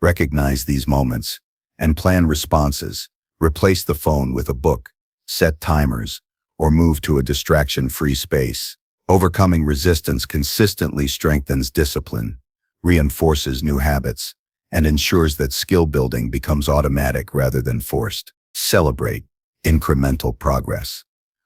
Recognize these moments and plan responses. Replace the phone with a book, set timers, or move to a distraction-free space. Overcoming resistance consistently strengthens discipline, reinforces new habits, and ensures that skill building becomes automatic rather than forced. Celebrate incremental progress.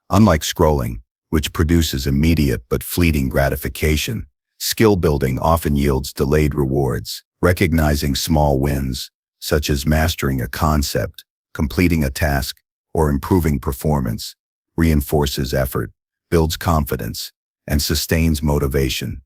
Unlike scrolling, which produces immediate but fleeting gratification, skill building often yields delayed rewards. Recognizing small wins, such as mastering a concept, completing a task, or improving performance, reinforces effort, builds confidence, and sustains motivation.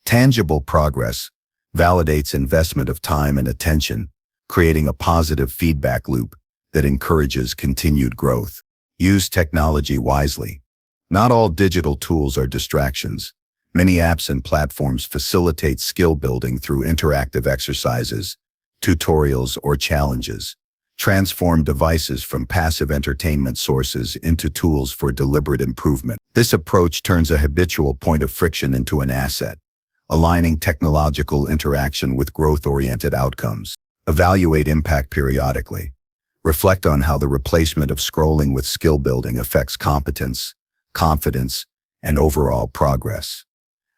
Tangible progress validates investment of time and attention, creating a positive feedback loop that encourages continued growth. Use technology wisely. Not all digital tools are distractions. Many apps and platforms facilitate skill building through interactive exercises, tutorials, or challenges. Transform devices from passive entertainment sources into tools for deliberate improvement. This approach turns a habitual point of friction into an asset, aligning technological interaction with growth-oriented outcomes. Evaluate impact periodically. Reflect on how the replacement of scrolling with skill building affects competence, confidence, and overall progress.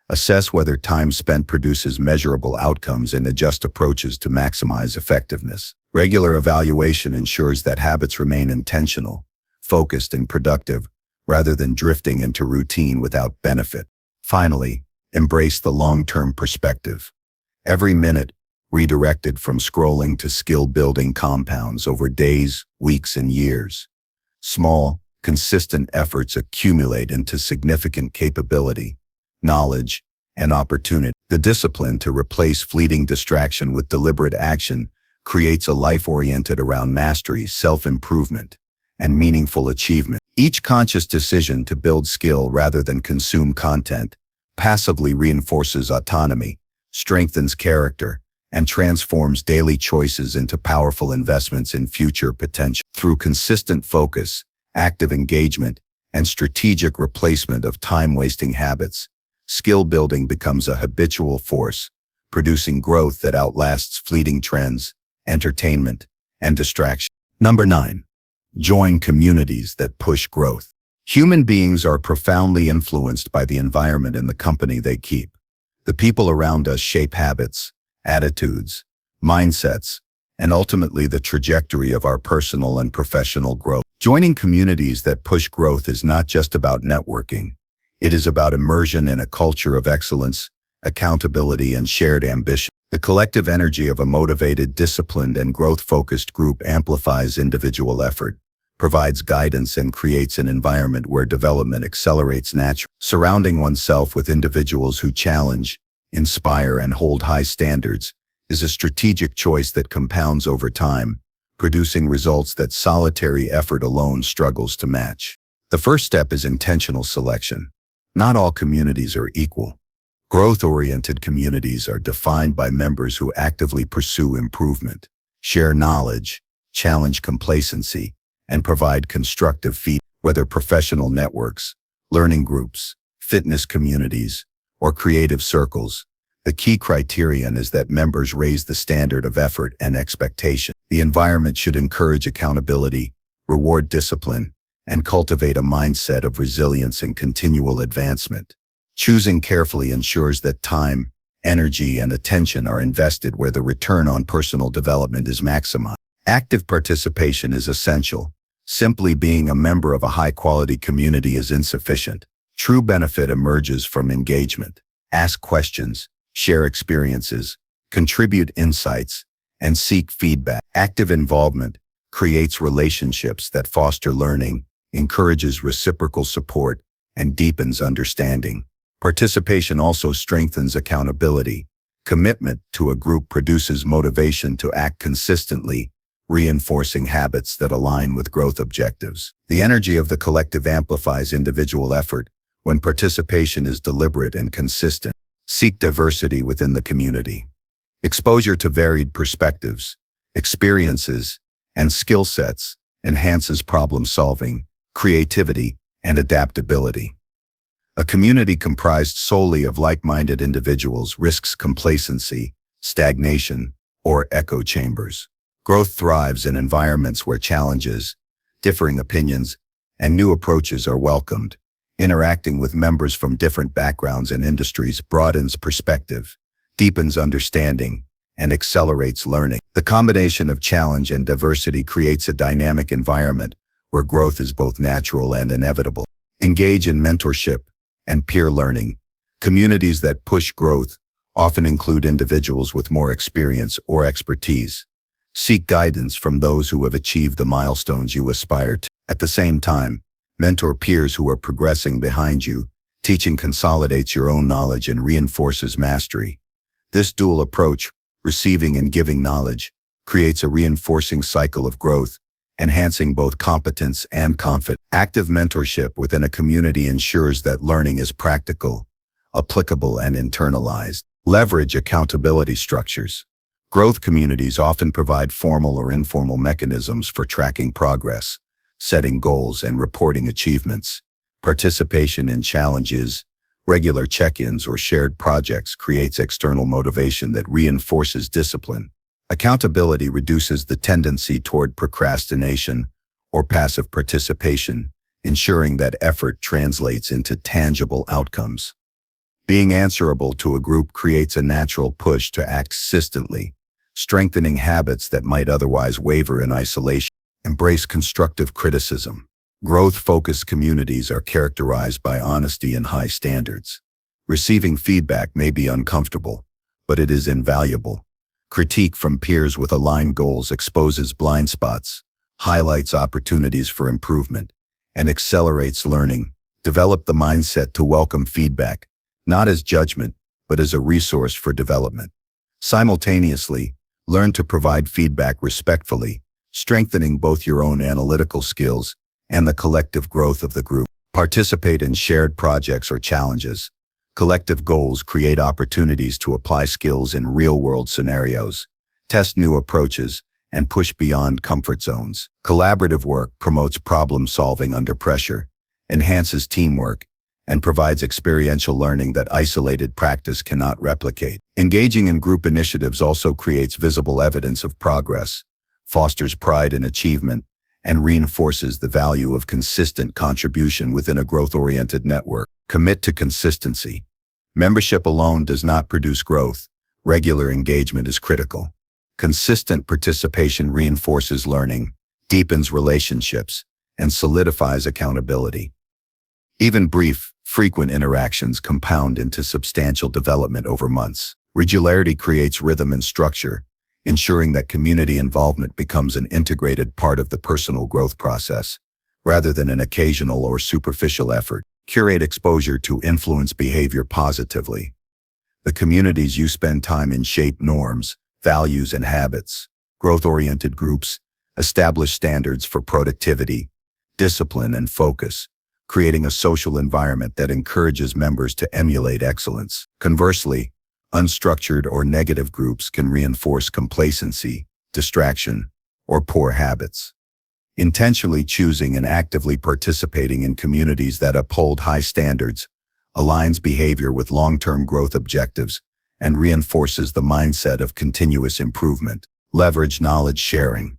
Assess whether time spent produces measurable outcomes and adjust approaches to maximize effectiveness. Regular evaluation ensures that habits remain intentional, focused, and productive, rather than drifting into routine without benefit. Finally, embrace the long-term perspective. Every minute redirected from scrolling to skill-building compounds over days, weeks, and years. Small, consistent efforts accumulate into significant capability, knowledge, and opportunity. The discipline to replace fleeting distraction with deliberate action creates a life oriented around mastery, self-improvement, and meaningful achievement. Each conscious decision to build skill rather than consume content passively reinforces autonomy, strengthens character, and transforms daily choices into powerful investments in future potential. Through consistent focus, active engagement, and strategic replacement of time-wasting habits, skill building becomes a habitual force, producing growth that outlasts fleeting trends, entertainment, and distraction. Number 9. Join communities that push growth. Human beings are profoundly influenced by the environment and the company they keep. The people around us shape habits, attitudes, mindsets, and ultimately the trajectory of our personal and professional growth. Joining communities that push growth is not just about networking. It is about immersion in a culture of excellence, accountability, and shared ambition. The collective energy of a motivated, disciplined, and growth-focused group amplifies individual effort, provides guidance, and creates an environment where development accelerates naturally. Surrounding oneself with individuals who challenge, inspire, and hold high standards is a strategic choice that compounds over time, producing results that solitary effort alone struggles to match. The first step is intentional selection. Not all communities are equal. Growth-oriented communities are defined by members who actively pursue improvement, share knowledge, challenge complacency, and provide constructive feedback. Whether professional networks, learning groups, fitness communities, or creative circles, the key criterion is that members raise the standard of effort and expectation. The environment should encourage accountability, reward discipline, and cultivate a mindset of resilience and continual advancement. Choosing carefully ensures that time, energy, and attention are invested where the return on personal development is maximized. Active participation is essential. Simply being a member of a high-quality community is insufficient. True benefit emerges from engagement. Ask questions, share experiences, contribute insights, and seek feedback. Active involvement creates relationships that foster learning, encourages reciprocal support, and deepens understanding. Participation also strengthens accountability. Commitment to a group produces motivation to act consistently, reinforcing habits that align with growth objectives. The energy of the collective amplifies individual effort when participation is deliberate and consistent. Seek diversity within the community. Exposure to varied perspectives, experiences, and skill sets enhances problem-solving, creativity, and adaptability. A community comprised solely of like-minded individuals risks complacency, stagnation, or echo chambers. Growth thrives in environments where challenges, differing opinions, and new approaches are welcomed. Interacting with members from different backgrounds and industries broadens perspective, deepens understanding, and accelerates learning. The combination of challenge and diversity creates a dynamic environment where growth is both natural and inevitable. Engage in mentorship and peer learning. Communities that push growth often include individuals with more experience or expertise. Seek guidance from those who have achieved the milestones you aspire to. At the same time, mentor peers who are progressing behind you. Teaching consolidates your own knowledge and reinforces mastery. This dual approach, receiving and giving knowledge, creates a reinforcing cycle of growth, enhancing both competence and confidence. Active mentorship within a community ensures that learning is practical, applicable, and internalized. Leverage accountability structures. Growth communities often provide formal or informal mechanisms for tracking progress, setting goals, and reporting achievements. Participation in challenges, regular check-ins, or shared projects creates external motivation that reinforces discipline. Accountability reduces the tendency toward procrastination or passive participation, ensuring that effort translates into tangible outcomes. Being answerable to a group creates a natural push to act consistently, strengthening habits that might otherwise waver in isolation. Embrace constructive criticism. Growth-focused communities are characterized by honesty and high standards. Receiving feedback may be uncomfortable, but it is invaluable. Critique from peers with aligned goals exposes blind spots, highlights opportunities for improvement, and accelerates learning. Develop the mindset to welcome feedback, not as judgment, but as a resource for development. Simultaneously, learn to provide feedback respectfully, strengthening both your own analytical skills and the collective growth of the group. Participate in shared projects or challenges. Collective goals create opportunities to apply skills in real-world scenarios, test new approaches, and push beyond comfort zones. Collaborative work promotes problem-solving under pressure, enhances teamwork, and provides experiential learning that isolated practice cannot replicate. Engaging in group initiatives also creates visible evidence of progress, fosters pride in achievement, and reinforces the value of consistent contribution within a growth-oriented network. Commit to consistency. Membership alone does not produce growth. Regular engagement is critical. Consistent participation reinforces learning, deepens relationships, and solidifies accountability. Even brief, frequent interactions compound into substantial development over months. Regularity creates rhythm and structure, ensuring that community involvement becomes an integrated part of the personal growth process, rather than an occasional or superficial effort. Curate exposure to influence behavior positively. The communities you spend time in shape norms, values, and habits. Growth-oriented groups establish standards for productivity, discipline, and focus, creating a social environment that encourages members to emulate excellence. Conversely, unstructured or negative groups can reinforce complacency, distraction, or poor habits. Intentionally choosing and actively participating in communities that uphold high standards aligns behavior with long-term growth objectives and reinforces the mindset of continuous improvement. Leverage knowledge sharing.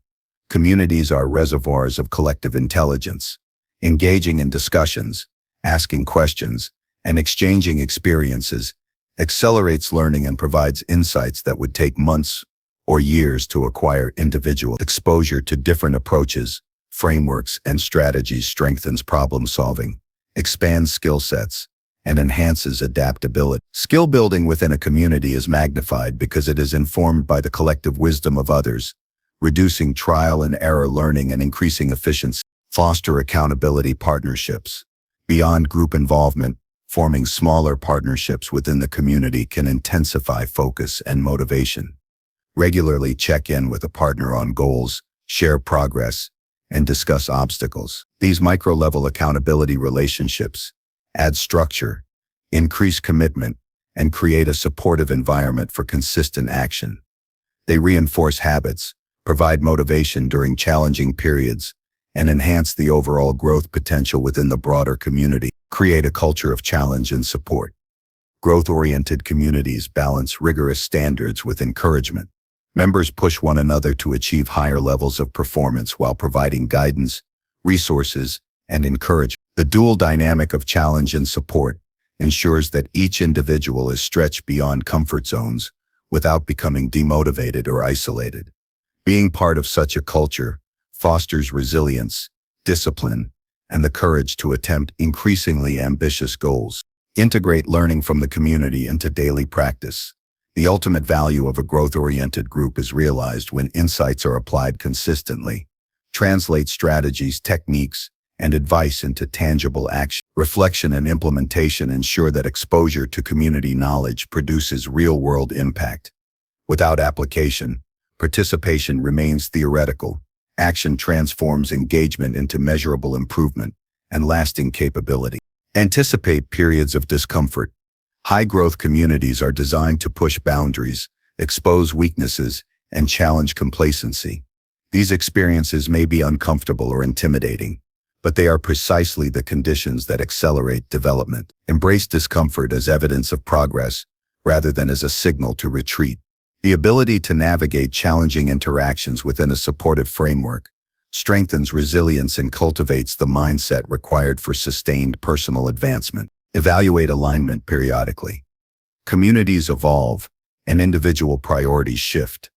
Communities are reservoirs of collective intelligence. Engaging in discussions, asking questions, and exchanging experiences accelerates learning and provides insights that would take months or years to acquire. Individual exposure to different approaches, frameworks, and strategies strengthens problem-solving, expands skill sets, and enhances adaptability. Skill building within a community is magnified because it is informed by the collective wisdom of others, reducing trial and error learning and increasing efficiency. Foster accountability partnerships. Beyond group involvement, forming smaller partnerships within the community can intensify focus and motivation. Regularly check in with a partner on goals, share progress, and discuss obstacles. These micro-level accountability relationships add structure, increase commitment, and create a supportive environment for consistent action. They reinforce habits, provide motivation during challenging periods, and enhance the overall growth potential within the broader community. Create a culture of challenge and support. Growth-oriented communities balance rigorous standards with encouragement. Members push one another to achieve higher levels of performance while providing guidance, resources, and encouragement. The dual dynamic of challenge and support ensures that each individual is stretched beyond comfort zones without becoming demotivated or isolated. Being part of such a culture fosters resilience, discipline, and the courage to attempt increasingly ambitious goals. Integrate learning from the community into daily practice. The ultimate value of a growth-oriented group is realized when insights are applied consistently. Translate strategies, techniques, and advice into tangible action. Reflection and implementation ensure that exposure to community knowledge produces real-world impact. Without application, participation remains theoretical. Action transforms engagement into measurable improvement and lasting capability. Anticipate periods of discomfort. High-growth communities are designed to push boundaries, expose weaknesses, and challenge complacency. These experiences may be uncomfortable or intimidating, but they are precisely the conditions that accelerate development. Embrace discomfort as evidence of progress rather than as a signal to retreat. The ability to navigate challenging interactions within a supportive framework strengthens resilience and cultivates the mindset required for sustained personal advancement. Evaluate alignment periodically. Communities evolve, and individual priorities shift.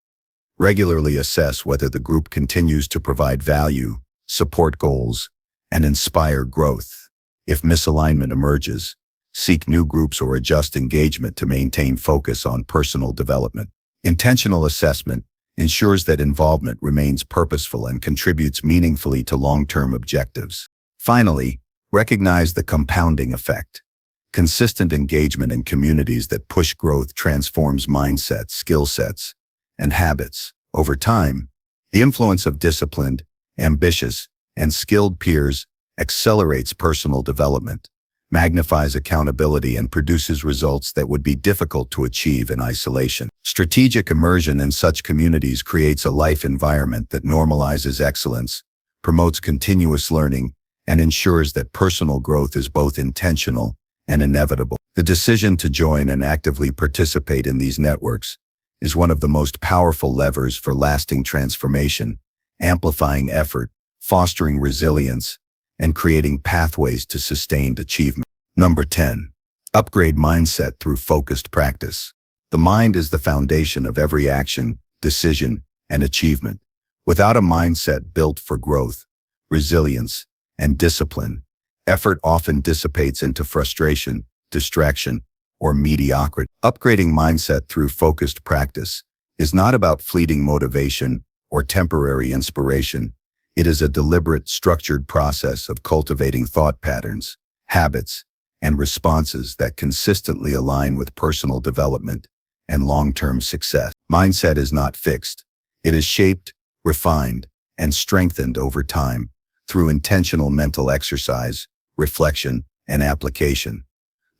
Regularly assess whether the group continues to provide value, support goals, and inspire growth. If misalignment emerges, seek new groups or adjust engagement to maintain focus on personal development. Intentional assessment ensures that involvement remains purposeful and contributes meaningfully to long-term objectives. Finally, recognize the compounding effect. Consistent engagement in communities that push growth transforms mindsets, skill sets, and habits. Over time, the influence of disciplined, ambitious, and skilled peers accelerates personal development, magnifies accountability, and produces results that would be difficult to achieve in isolation. Strategic immersion in such communities creates a life environment that normalizes excellence, promotes continuous learning, and ensures that personal growth is both intentional and inevitable. The decision to join and actively participate in these networks is one of the most powerful levers for lasting transformation, amplifying effort, fostering resilience, and creating pathways to sustained achievement. Number 10. Upgrade mindset through focused practice. The mind is the foundation of every action, decision, and achievement. Without a mindset built for growth, resilience, and discipline, effort often dissipates into frustration, distraction, or mediocrity. Upgrading mindset through focused practice is not about fleeting motivation or temporary inspiration. It is a deliberate, structured process of cultivating thought patterns, habits, and responses that consistently align with personal development and long-term success. Mindset is not fixed. It is shaped, refined, and strengthened over time through intentional mental exercise, reflection, and application.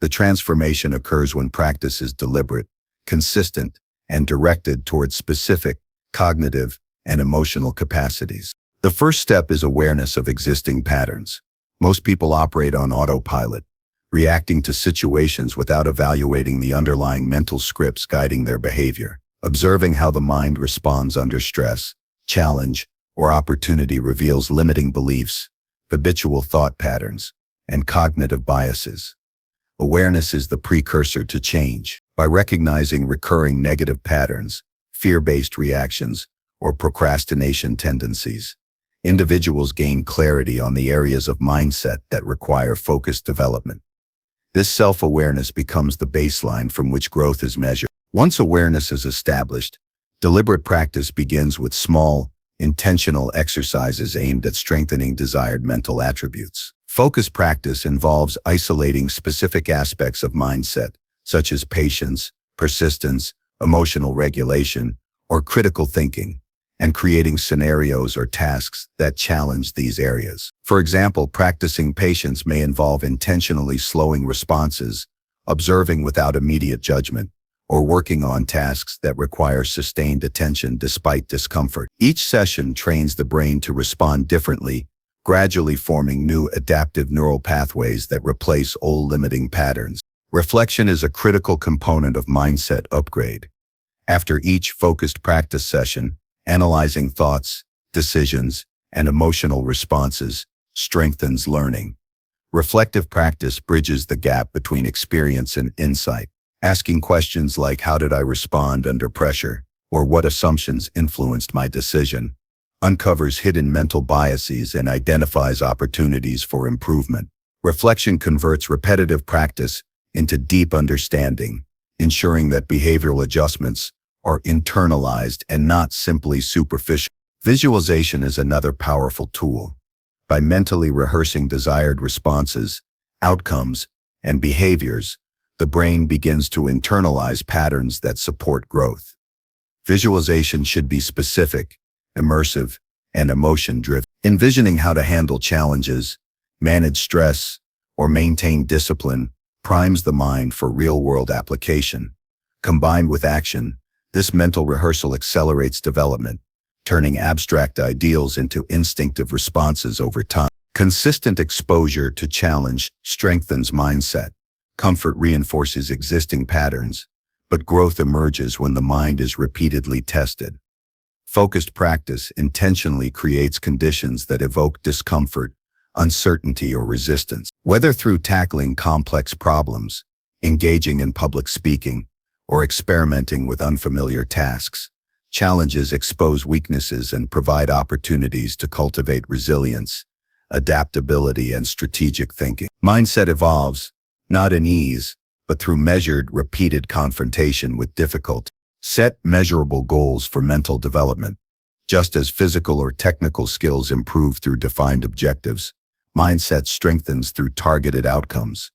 The transformation occurs when practice is deliberate, consistent, and directed towards specific cognitive and emotional capacities. The first step is awareness of existing patterns. Most people operate on autopilot, reacting to situations without evaluating the underlying mental scripts guiding their behavior. Observing how the mind responds under stress, challenge, or opportunity reveals limiting beliefs, habitual thought patterns, and cognitive biases. Awareness is the precursor to change. By recognizing recurring negative patterns, fear-based reactions, or procrastination tendencies, individuals gain clarity on the areas of mindset that require focused development. This self-awareness becomes the baseline from which growth is measured. Once awareness is established, deliberate practice begins with small, intentional exercises aimed at strengthening desired mental attributes. Focus practice involves isolating specific aspects of mindset, such as patience, persistence, emotional regulation, or critical thinking, and creating scenarios or tasks that challenge these areas. For example, practicing patience may involve intentionally slowing responses, observing without immediate judgment, or working on tasks that require sustained attention despite discomfort. Each session trains the brain to respond differently, gradually forming new adaptive neural pathways that replace old limiting patterns. Reflection is a critical component of mindset upgrade. After each focused practice session, analyzing thoughts, decisions, and emotional responses strengthens learning. Reflective practice bridges the gap between experience and insight. Asking questions like, how did I respond under pressure, or what assumptions influenced my decision, uncovers hidden mental biases and identifies opportunities for improvement. Reflection converts repetitive practice into deep understanding, ensuring that behavioral adjustments are internalized and not simply superficial. Visualization is another powerful tool. By mentally rehearsing desired responses, outcomes, and behaviors, the brain begins to internalize patterns that support growth. Visualization should be specific, immersive, and emotion-driven. Envisioning how to handle challenges, manage stress, or maintain discipline primes the mind for real-world application. Combined with action, this mental rehearsal accelerates development, turning abstract ideals into instinctive responses over time. Consistent exposure to challenge strengthens mindset. Comfort reinforces existing patterns, but growth emerges when the mind is repeatedly tested. Focused practice intentionally creates conditions that evoke discomfort, uncertainty, or resistance. Whether through tackling complex problems, engaging in public speaking, or experimenting with unfamiliar tasks, challenges expose weaknesses and provide opportunities to cultivate resilience, adaptability, and strategic thinking. Mindset evolves, not in ease, but through measured, repeated confrontation with difficulty. Set measurable goals for mental development. Just as physical or technical skills improve through defined objectives, mindset strengthens through targeted outcomes.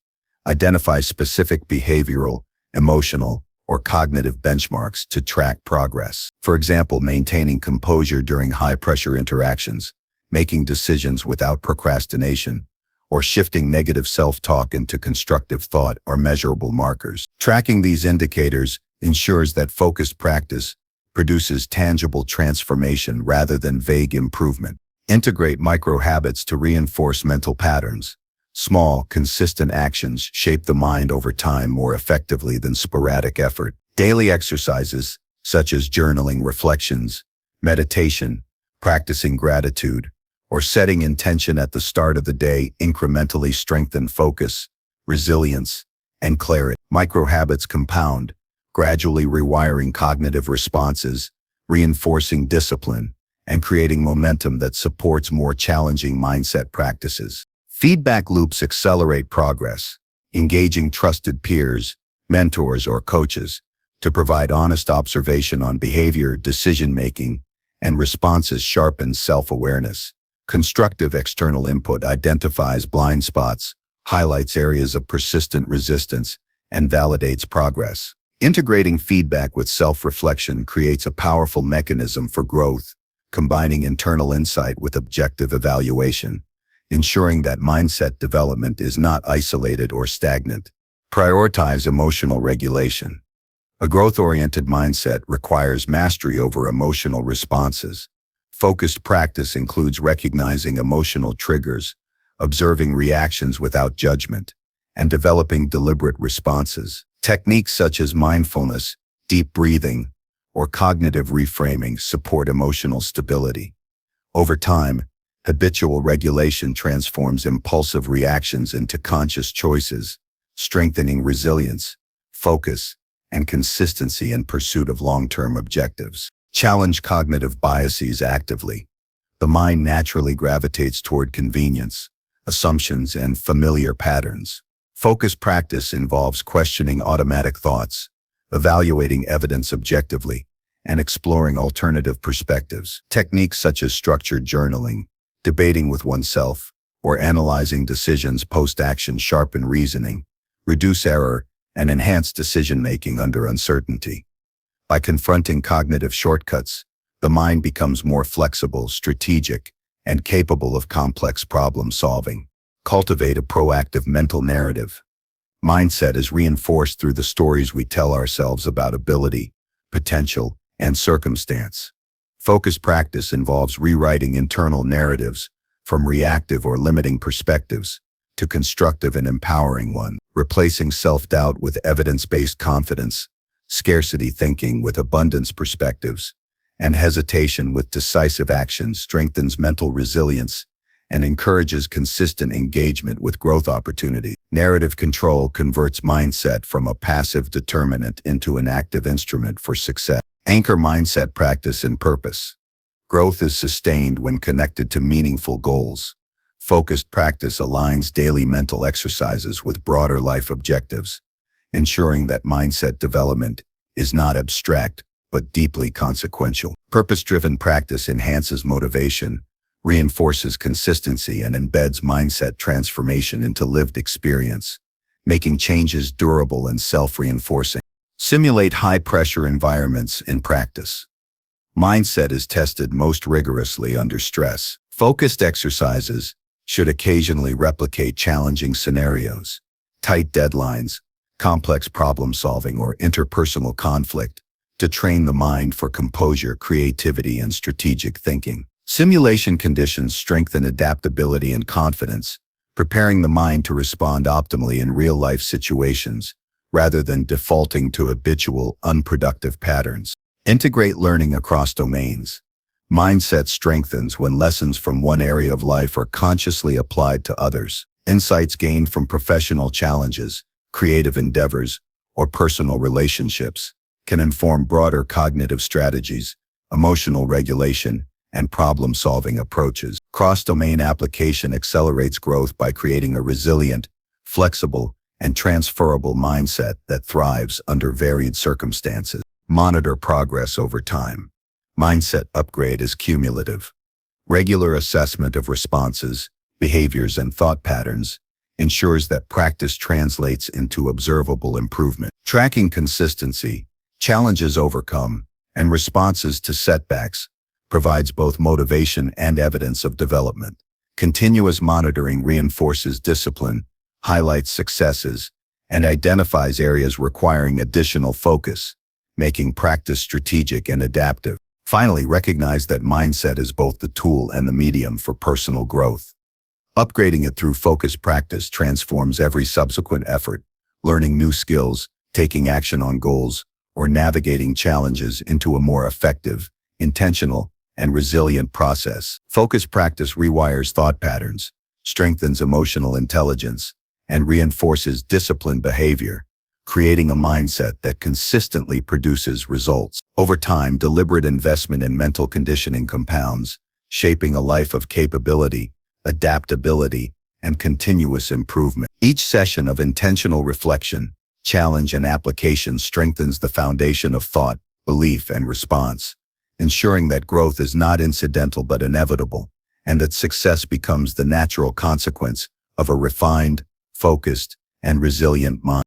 Identify specific behavioral, emotional, or cognitive benchmarks to track progress. For example, maintaining composure during high-pressure interactions, making decisions without procrastination, or shifting negative self-talk into constructive thought are measurable markers. Tracking these indicators ensures that focused practice produces tangible transformation rather than vague improvement. Integrate micro-habits to reinforce mental patterns. Small, consistent actions shape the mind over time more effectively than sporadic effort. Daily exercises, such as journaling reflections, meditation, practicing gratitude, or setting intention at the start of the day, incrementally strengthen focus, resilience, and clarity. Micro-habits compound, gradually rewiring cognitive responses, reinforcing discipline, and creating momentum that supports more challenging mindset practices. Feedback loops accelerate progress, engaging trusted peers, mentors, or coaches to provide honest observation on behavior, decision-making, and responses sharpens self-awareness. Constructive external input identifies blind spots, highlights areas of persistent resistance, and validates progress. Integrating feedback with self-reflection creates a powerful mechanism for growth, combining internal insight with objective evaluation, ensuring that mindset development is not isolated or stagnant. Prioritize emotional regulation. A growth-oriented mindset requires mastery over emotional responses. Focused practice includes recognizing emotional triggers, observing reactions without judgment, and developing deliberate responses. Techniques such as mindfulness, deep breathing, or cognitive reframing support emotional stability. Over time, habitual regulation transforms impulsive reactions into conscious choices, strengthening resilience, focus, and consistency in pursuit of long-term objectives. Challenge cognitive biases actively. The mind naturally gravitates toward convenience, assumptions, and familiar patterns. Focused practice involves questioning automatic thoughts, evaluating evidence objectively, and exploring alternative perspectives. Techniques such as structured journaling, debating with oneself, or analyzing decisions post-action sharpen reasoning, reduce error, and enhance decision-making under uncertainty. By confronting cognitive shortcuts, the mind becomes more flexible, strategic, and capable of complex problem-solving. Cultivate a proactive mental narrative. Mindset is reinforced through the stories we tell ourselves about ability, potential, and circumstance. Focused practice involves rewriting internal narratives from reactive or limiting perspectives to constructive and empowering ones, replacing self-doubt with evidence-based confidence, scarcity thinking with abundance perspectives, and hesitation with decisive action strengthens mental resilience and encourages consistent engagement with growth opportunities. Narrative control converts mindset from a passive determinant into an active instrument for success. Anchor mindset practice and purpose. Growth is sustained when connected to meaningful goals. Focused practice aligns daily mental exercises with broader life objectives, ensuring that mindset development is not abstract but deeply consequential. Purpose-driven practice enhances motivation, reinforces consistency, and embeds mindset transformation into lived experience, making changes durable and self-reinforcing. Simulate high-pressure environments in practice. Mindset is tested most rigorously under stress. Focused exercises should occasionally replicate challenging scenarios, tight deadlines, complex problem-solving, or interpersonal conflict to train the mind for composure, creativity, and strategic thinking. Simulation conditions strengthen adaptability and confidence, preparing the mind to respond optimally in real-life situations rather than defaulting to habitual, unproductive patterns. Integrate learning across domains. Mindset strengthens when lessons from one area of life are consciously applied to others. Insights gained from professional challenges, creative endeavors, or personal relationships can inform broader cognitive strategies, emotional regulation, and problem-solving approaches. Cross-domain application accelerates growth by creating a resilient, flexible, and transferable mindset that thrives under varied circumstances. Monitor progress over time. Mindset upgrade is cumulative. Regular assessment of responses, behaviors, and thought patterns ensures that practice translates into observable improvement. Tracking consistency, challenges overcome, and responses to setbacks provides both motivation and evidence of development. Continuous monitoring reinforces discipline, highlights successes, and identifies areas requiring additional focus, making practice strategic and adaptive. Finally, recognize that mindset is both the tool and the medium for personal growth. Upgrading it through focused practice transforms every subsequent effort, learning new skills, taking action on goals, or navigating challenges into a more effective, intentional, and resilient process. Focused practice rewires thought patterns, strengthens emotional intelligence, and reinforces disciplined behavior, creating a mindset that consistently produces results. Over time, deliberate investment in mental conditioning compounds, shaping a life of capability, adaptability, and continuous improvement. Each session of intentional reflection, challenge, and application strengthens the foundation of thought, belief, and response, ensuring that growth is not incidental but inevitable, and that success becomes the natural consequence of a refined, focused, and resilient mind.